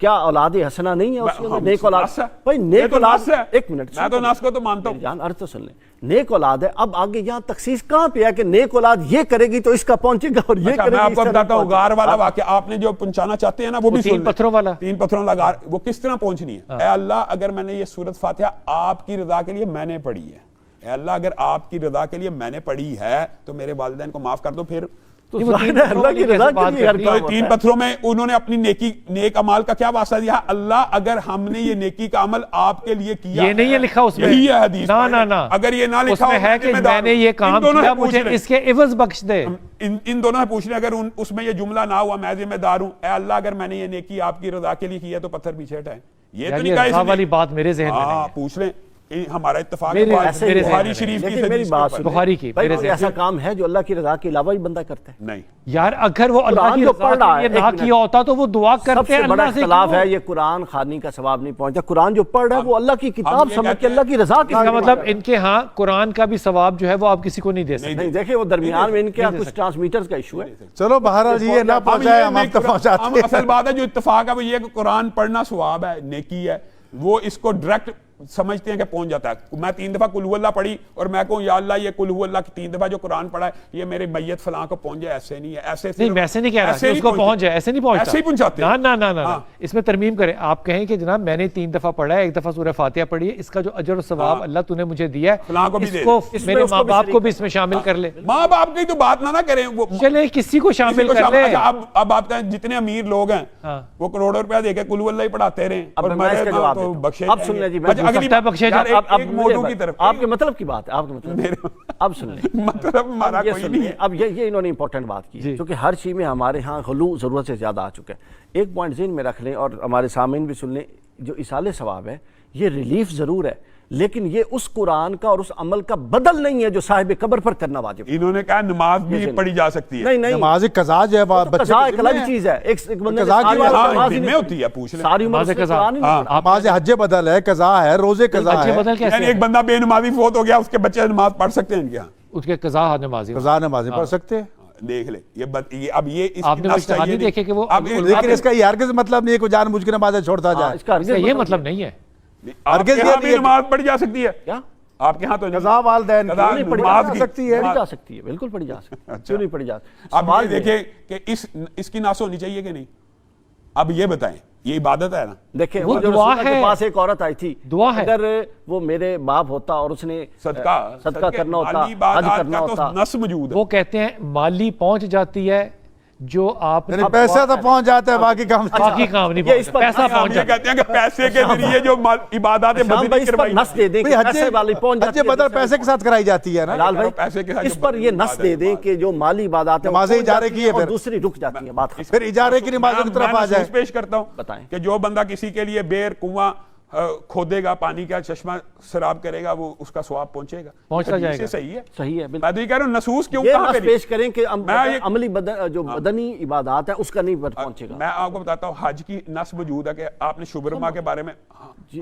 क्या औलाद हसना नहीं है उसके अंदर? नेक औलाद, नास है। भाई ये नेक तो औलाद, नास है। एक मिनट, मैं तो नास को तो मानता हूं। जान अर्थ तो सुन ले, नेक औलाद है। अब आगे यहाँ तखसीस कहाँ पे है कि नेक औलाद ये करेगी तो इसका पहुंचेगा और ये अच्छा, करेगी मैं आपको इसका बताता हूं, नहीं गार वाला पहुंचेगा। वाक्य आपने जो पहुंचाना चाहते हैं ना, वो भी तीन सुन लें। पत्थरों वाला। 3 पत्थरों वाला गार, वो किस तरह पहुंचनी है? ऐ अल्लाह, अगर मैंने ये सूरत फातिहा आपकी रजा के लिए मैंने पढ़ी है, ऐ अल्लाह अगर आपकी रजा के लिए मैंने पढ़ी है तो मेरे वालिदैन को माफ कर दो, फिर तो नहीं, वो तीन जाहिर है अल्लाह की पत्थरों रजा की के लिए हर कैसे काम तो होता तीन है। पत्थरों में उन्होंने अपनी नेक अमाल का क्या वास्ता दिया? अल्लाह अगर हमने ये नेकी का अमल आपके लिए किया, ये नहीं है लिखा उसमें, यही है हदीस। ना ना ना, अगर ये ना लिखा उसमें हो, है मैं कि जिम्मेदार मैंने हूं। ये इन काम दोनों किया, से पूछ मुझे लें। इसके इवज बख्श दे। इन दोनों से पूछ लें, अगर उसमें ये जुमला ना हुआ मैं जिम्मेदार हूं, ए अल्लाह अगर मैंने ये नेकी आपकी रजा के लिए की है तो पत्थर पीछे हटाएं। ये तो यार नहीं ये कहा रजा इसने। वाली बात मेरे जहन में नहीं हाँ है। पूछ लें, हमारा इत्तेफाक मेरे- है ऐसे ही है। बुखारी शरीफ की लेकिन मेरी हदीस के बात ऊपर। सुनिए। बुखारी की, भाई मेरे कोई जहन ऐसा में। काम है जो अल्लाह की रजा के अलावा ही बंदा करता है? नहीं, यार अगर वो अल्लाह कुरान की जो रजा पढ़ रहा के है, लिए एक ना मिनट। किया होता तो वो दुआ करते सबसे बड़ा अल्लाह से इख्तलाफ क्यों? है ये कुरान खानी का सवाब नहीं पहुंचा। कुरान जो पढ़ रहा है वो अल्लाह की किताब ये समझ कहते के अल्लाह की रजा की इसका मतलब इनके यहाँ कुरान का भी सवाब जो है वो आप किसी को नहीं दे सकते। नहीं देखिए, वो दरमियान में इनके यहाँ कुछ ट्रांसमीटर्स का इशू है। चलो बहरहाल जी ये ना हम पहुंचाए ये हम नहीं आप तक हम पहुंचाते असल बात है जो इत्तेफाक है वो ये है कि कुरान पढ़ना सवाब है, नेकी है, वो इसको डायरेक्ट समझते हैं कि पहुंच जाता है। मैं 3 दफा कुल हु अल्लाह पढ़ी और मैं कहूँ या अल्लाह ये कुल हु अल्लाह की 3 दफा जो कुरान पढ़ा है ये मेरे मैयत फलां को पहुंच जाए, ऐसे नहीं है। ऐसे नहीं वैसे नहीं कह रहा ऐसे कि ही उसको पहुंच जाए, ऐसे नहीं पहुंचता। ऐसे ही पहुंचाते ना हैं। ना ना ना हाँ। ना। इसमें तरमीम करें, आप कहें कि जनाब मैंने 3 दफा पढ़ा है, 1 दफा सूरह फातिहा पढ़ी है, इसका जो अजर और सवाब हाँ। अल्लाह तूने मुझे दिया फलां को है, भी दे इसको दे। इसमें मेरे उसको माँ भी बाप को शरीक भी इसमें शामिल कर ले। माँ बाप की तो बात ना करें, वो चले किसी को शामिल किसी को कर ले। अच्छा, अब आप कहें जितने अमीर लोग हैं हाँ। वो करोड़ों रुपया देके कुल हु अल्लाह ही पढ़ाते रहे अब और मैं मरे इसका ना जवाब तो देता हूं। बख्शे अब सुन लें जी, मैं अच्छा, अगली सकता है बख्शे यार, जाए। एक मौजू की तरफ आपके मतलब की बात है, आपके मतलब अब सुन लें। मतलब हमारा अब ये कोई सुन नहीं लें, है। अब ये इन्होंने इंपॉर्टेंट बात की है, क्योंकि हर चीज़ में हमारे यहाँ गलू ज़रूरत से ज़्यादा आ चुका है। एक पॉइंट ज़हन में रख लें और हमारे सामने भी सुन लें, जो इसाले सवाब है ये रिलीफ ज़रूर है, लेकिन ये उस कुरान का और उस अमल का बदल नहीं है जो साहिब कब्र पर करना वाजिब है। इन्होंने कहा नमाज भी ये पढ़ी जा सकती है। नहीं नहीं, नमाज कज़ा जो है वो तो बच्चे कज़ा के एक ज़िम्मे अलग है। चीज़ है। एक बंदे ने कज़ा की सारी बात उम्र हाँ, नमाज ही जिम्मे नहीं होती है, पूछ लें। सारी उम्र नमाज़ उसने कज़ा। कुरान ही नहीं हाँ। पढ़ा। नमाज हज बदल है, कज़ा है, रोजे कज़ा अच्छे है, बदल कैसे यानी एक बंदा बेनमाजी फोत हो गया, उसके बच्चे नमाज पढ़ सकते हैं इनके यहाँ? उसके कज़ा नमाजी कज़ा नमाजें पढ़ सकते हैं। देख ले ये अब ये इसकी आपने वो नस इश्तिहार चाहिए नहीं देखे कि वो अब लेकिन इसका ये हरगिज़ मतलब नहीं है कि जानबूझ के नमाजें छोड़ता हाँ, जाए। इसका इसका ये मतलब नहीं है। आपके हरगिज़ यहाँ ये भी नहीं है कि- नमाज पढ़ी जा सकती है? क्या आपके यहाँ तो नहीं। कज़ा वालदैन की कज़ा नहीं पढ़ी नमाज जा की। सकती है, पढ़ी जा सकती है, बिल्कुल पढ़ी जा सकती है। क्यों नहीं पढ़ी जा सकती? अब सवाल ये ये है। देखें कि इसकी नास होनी चाहिए कि नहीं? अब ये बताएं, ये इबादत है ना? देखें वो वो जो दुआ रसूल के है। पास एक औरत आई थी, दुआ है। अगर वो मेरे बाप होता और उसने सदका सदका करना होता, माली इबादत हज करना का होता, तो नस मौजूद है। वो कहते हैं माली पहुंच जाती है जो आप यानी पैसा तो पहुंच जाता है, बाकी काम बाकी काम नहीं ये इस पहुंचता, पर- पैसा हम पहुंच ये जाता है। कहते हैं कि पैसे के जरिए जो इबादतें श्याम भाई बदली इस पर करवाई नस दे दें कि भाई पैसे वाली पहुंच हज जाती है, बदल दूसरे पैसे के साथ कराई जाती है ना। लाल भाई पैसे के साथ इस जो पर ये बदली नस दे दें इबादत कि जो माली इबादत है वो नमाज़ें पहुंच इजारे जाती की है और फिर। दूसरी रुक जाती है। बात खत्म। फिर इजारे की नमाजों की तरफ आ जाए। पेश करता हूं बताएं। कि जो बंदा किसी के लिए बेर कुआं खोदेगा, पानी का चश्मा शराब करेगा, वो उसका स्वाब पहुंचेगा, पहुंचता हदीस से जाएगा। सही है। सही है, बिल्कुल। मैं तो ये कह रहा हूं नसूस क्यों ये कहां नस पे नहीं? पेश करें कि मैं ये- अमली जो बदनी इबादत है उसका नहीं पहुंचेगा। मैं आपको बताता हूं हज की नस मौजूद है कि आपने शुभरमा के बारे में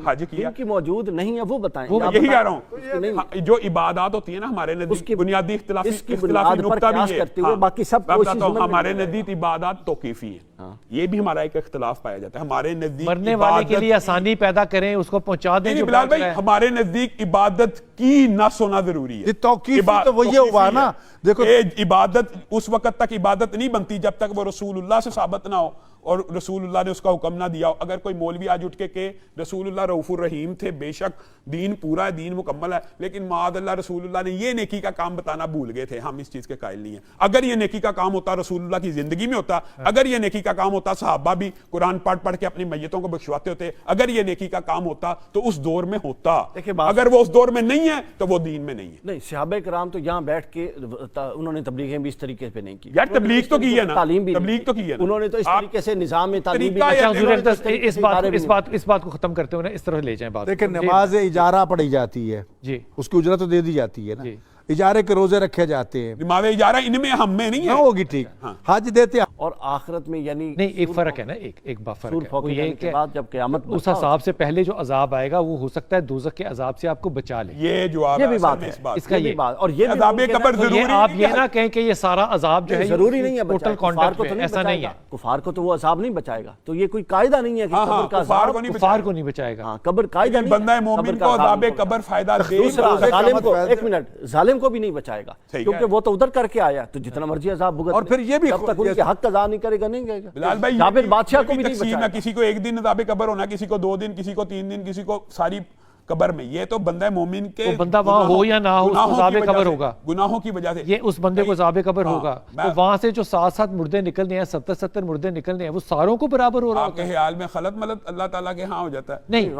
हज किया, जिनकी मौजूद नहीं है वो बताएं। वो आप यही बताएं। कह रहा हूं। हाँ, जो इबादत होती है ना हमारे उसकी- नजदीक बुनियादी इख्तिलाफी इसकी इख्तिलाफी बुनियाद पर नुक्ता भी कयास है। करते हुए बाकी सब मैं कोशिश बताता हूं, समझ में हमारे नहीं नजदीक इबादत तौकीफी है, ये भी हमारा एक इख्तिलाफ पाया जाता है। हमारे नजदीक मरने वाले के इबादत लिए आसानी पैदा करें, उसको पहुंचा दें नहीं जो बिलाल पहुंच भाई, रहा है। हमारे नजदीक इबादत की नस होना जरूरी है। ये तौकीफी तो वो ये हुआ ना, देखो इबादत उस वक्त तक इबादत नहीं बनती जब तक वो रसूलुल्लाह से साबित ना हो और रसूलुल्लाह ने उसका हुक्म ना दिया हो। अगर कोई मौलवी आज उठ के रसूलुल्लाह रऊफुर रहीम थे, बेशक दीन पूरा है, दीन मुकम्मल है, लेकिन माअल्लाह रसूलुल्लाह ने ये नेकी का काम बताना भूल गए थे, हम इस चीज के कायल नहीं है। अगर ये नेकी का काम होता रसूलुल्लाह की जिंदगी में होता, अगर ये नेकी का काम होता सहाबा भी कुरान पढ़ पढ़ के अपनी मैयतों को बख्शवाते होते, अगर ये नेकी का काम होता तो उस दौर में होता। देखिए बात- अगर वो उस दौर में नहीं है तो वो दीन में नहीं है। नहीं, सहाबा कराम तो यहाँ बैठ के उन्होंने तबलीगें भी इस तरीके पे नहीं की यार तबलीग तो की है ना, तालीम भी तबलीग तो की है ना। उन्होंने तो इस आप- तरीके से निजाम में तालीम भी तरीका अच्छा, या हुजूर इन्होंने अक़दस, इस तरीके इस से बात इदारे भी इस बात को खत्म करते हुए ना इस तरह ले जाएं बात। देखिए जी, नमाज इजारा पढ़ी जाती है जी उसकी उजरत तो दे दी जाती है ना, जी। इजारे के रोजे रखे जाते हैं दिमागे इजारा इनमें हम में नहीं ना है। होगी ठीक, हज देते हैं। और आखिरत में यानी नहीं, एक फर्क है ना, एक बात फर्क सूर है, वो फौके ये जाने कि के बाद जब क़यामत उस हिसाब से पहले जो अजाब आएगा वो हो सकता है दोज़ख के अजाब से आपको बचा ले। ये जवाब ये है भी असल बात में है, इस बात इसका ये भी ये बात। और ये भी अज़ाब मुमकिन है- कब्र तो ये जरूरी आप नहीं ये है। ना कहें कि ये सारा अजाब जो है ये जरूरी नहीं है टोटल कुफार कॉन्टेक्ट को तो पे नहीं ऐसा नहीं बचाएगा। है। कुफार को तो वो अजाब नहीं बचाएगा, तो ये कोई कायदा नहीं है कि हाँ, कब्र हाँ, का कुफार अजाब को नहीं कुफार बचाएगा। को नहीं बचाएगा। हाँ, कब्र कायदा नहीं है, बंदा कब्र मोमिन का को अजाब अज़ाब नहीं कब्र फायदा दे दूसरा दूसरा जालिम को, क़यामत एक मिनट, जालिम को भी नहीं बचाएगा सही क्योंकि कह वो तो उधर करके आया, तो जितना मर्जी अजाब भुगत और ले। फिर ये भी जब तक उनके हक अदा नहीं करेगा नहीं गएगा। बिलाल भाई, जाबिर बादशाह को भी नहीं तकसीम है, बचाएगा। किसी को एक दिन अज़ाब कब्र होना, किसी को 2 दिन, किसी को 3 दिन, किसी को सारी कब्र में, ये तो बंदा मोमिन के वो बंदा वहां हो या ना हो, उसको अज़ाब कब्र होगा, गुनाहों की वजह से ये उस बंदे को अज़ाब कब्र होगा। तो वहां से जो 7-7 मुर्दे निकलने हैं, 70-70 मुर्दे निकलने हैं, वो सारों को बराबर हो रहा आपके ख्याल में खलत मलत अल्लाह ताला के यहाँ हो जाता है? नहीं,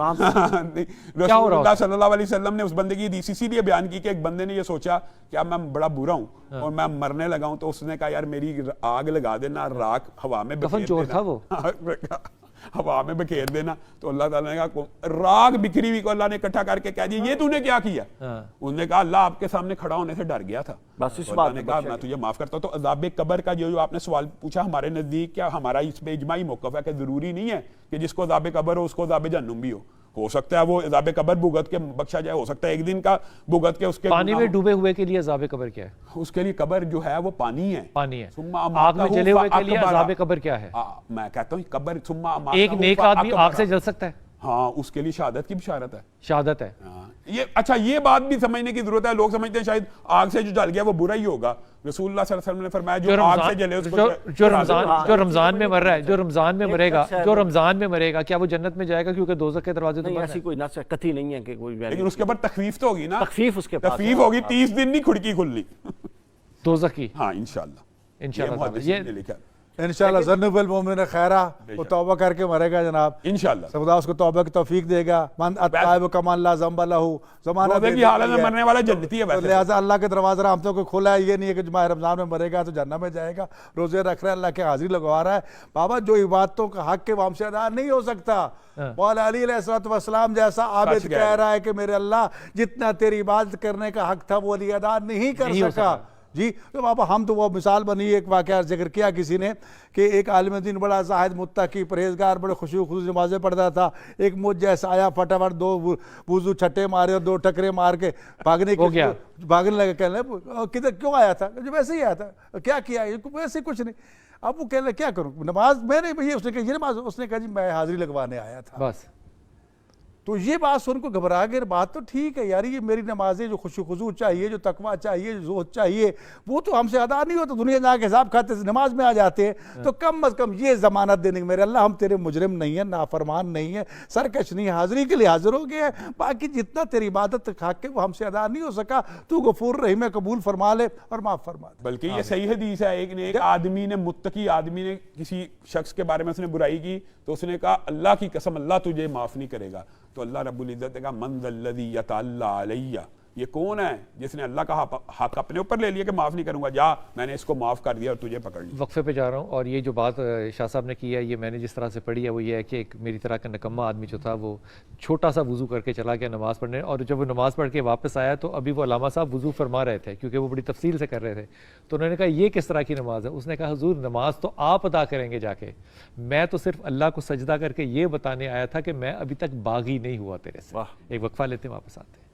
रसूलुल्लाह सल्लल्लाहु अलैहि वसल्लम ने उस बंदे की हदीस इसीलिए बयान की कि एक बंदे ने ये सोचा कि अब मैं बड़ा बुरा हूँ और मैं मरने लगा हूँ, तो उसने कहा यार मेरी आग लगा देना, राख हवा में कफन चोर था वो, हवा में बखेर देना। तो अल्लाह ताला ने कहा राग बिखरी हुई को अल्लाह ने इकट्ठा करके कह दिया ये तूने क्या किया? उन्होंने कहा अल्लाह आपके सामने खड़ा होने से डर गया था, बस इस तो बात अल्लाह ने कहा मैं तुझे माफ करता हूं। तो अज़ाब कब्र का जो आपने सवाल पूछा, हमारे नजदीक क्या हमारा इस पे इजमाई मौक़िफ़ है कि जरूरी नहीं है कि जिसको अज़ाब कब्र हो उसको अज़ाब जहन्नुम भी हो सकता है वो अज़ाब कब्र भुगत के बख्शा जाए, हो सकता है एक दिन का भुगत के उसके पानी में डूबे हुए के लिए अज़ाब कब्र क्या है? उसके लिए कब्र जो है वो पानी है, पानी है। आग में जले हुए के लिए अज़ाब कब्र क्या है? मैं कहता हूँ कब्र एक नेक आदमी आग से जल सकता है, हाँ उसके लिए शहादत की बिशारत है, शहादत है। ये अच्छा ये बात भी समझने की जरूरत है। लोग समझते हैं शायद आग से जो जल गया वो बुरा ही होगा। रसूलुल्लाह सल्लल्लाहु अलैहि वसल्लम ने फरमाया जो आग से जले उसको जो रमजान में मर रहा है, जो रमजान में मरेगा, जो रमजान में मरेगा, क्या वो जन्नत में जाएगा? क्योंकि दोज़ख के दरवाजे तो ऐसी कोई ना कथी नहीं है कि कोई, लेकिन उसके ऊपर तखफीफ तो होगी ना, तखफीफ उसके पास तखफीफ होगी, 30 दिन नहीं खुड़की खुलनी दोज़ख की। हाँ इंशाल्लाह इंशाल्लाह ये लिखा इंशाल्लाह ज़न्नुल मोमिन खैरा, वो तौबा करके मरेगा जनाब इंशाल्लाह, खुदा उसको तौबा की तौफीक देगा। मन अत्ताइब कमन ला ज़ंब लहू, ज़माना की हालत में मरने वाला जन्नती है तो लिहाजा अल्लाह के दरवाज़ा हम तो कोई खोला है, ये नहीं है कि माह रमज़ान में मरेगा तो जन्नत में जाएगा। रोज़े रख रहा है, अल्लाह के हाजिरी लगवा रहा है। बाबा जो इबादतों का हक के वो हमसे अदा नहीं हो सकता। मौला अली अलैहिस्सलाम जैसा आबिद कह रहा है कि मेरे अल्लाह जितना तेरी इबादत करने का हक था वो अली अदा नहीं कर सका जी। तो बाबा हम तो वो मिसाल बनी, एक वाक़या जिक्र किया किसी ने कि एक आलिम दीन बड़ा जाहिद मुत्तकी परहेजगार बड़े खुशू खुशू नमाज़ें पढ़ता था, एक मुझ जैसा आया फटाफट 2 वुज़ू छट्टे मारे और 2 टकरे मार के भागने लगे। कहने किधर क्यों आया था? जो वैसे ही आया था, क्या किया? वैसे कुछ नहीं। अब वो कहने क्या करूँ नमाज मैंने भैया, उसने कहा ये नमाज, उसने कहा जी मैं हाजिरी लगवाने आया था बस। तो ये बात सुनकर घबरा गए। बात तो ठीक है यार, ये मेरी नमाजें जो खुशू खुजू चाहिए, जो तकवा चाहिए, जो जोहद चाहिए, वो तो हमसे अदा नहीं होता। दुनिया जाके हिसाब खाते से नमाज में आ जाते हैं। तो कम अज़ कम ये ज़मानत देने के मेरे अल्लाह हम तेरे मुजरिम नहीं है, नाफरमान नहीं है, सरकश नहीं है, हाजिरी के लिए हाजिर हो गए हैं। बाकी जितना तेरी इबादत खा के वो हमसे अदा नहीं हो सका, तू गफूर रहीम है, कबूल फरमा ले और माफ़ फरमा दे। बल्कि ये सही हदीस है, एक आदमी ने, मुत्तकी आदमी ने किसी शख्स के बारे में उसने बुराई की तो उसने कहा अल्लाह की कसम अल्लाह तुझे माफ़ नहीं करेगा। तो अल्लाह रब्बुल इज़्ज़त ने कहा मन ज़ल्लज़ी यतअल्ला अलैया, ये कौन है जिसने अल्लाह का हक अपने ऊपर ले लिया कि माफ़ नहीं करूंगा, जा मैंने इसको माफ़ कर दिया और तुझे पकड़ लिया। वक्फे पे जा रहा हूँ। और ये जो बात शाह साहब ने की है, ये मैंने जिस तरह से पढ़ी है वो ये है कि एक मेरी तरह का निकम्मा आदमी जो था वो छोटा सा वज़ू करके चला गया नमाज़ पढ़ने, और जब वो नमाज़ पढ़ के वापस आया तो अभी वो अलामा साहब वज़ू फरमा रहे थे क्योंकि वो बड़ी तफसील से कर रहे थे। तो उन्होंने कहा ये किस तरह की नमाज़ है? उसने कहा हुज़ूर नमाज तो आप अदा करेंगे जाके, मैं तो सिर्फ अल्लाह को सजदा करके ये बताने आया था कि मैं अभी तक बागी नहीं हुआ तेरे से। एक वक्फा लेते हैं, वापस आते हैं।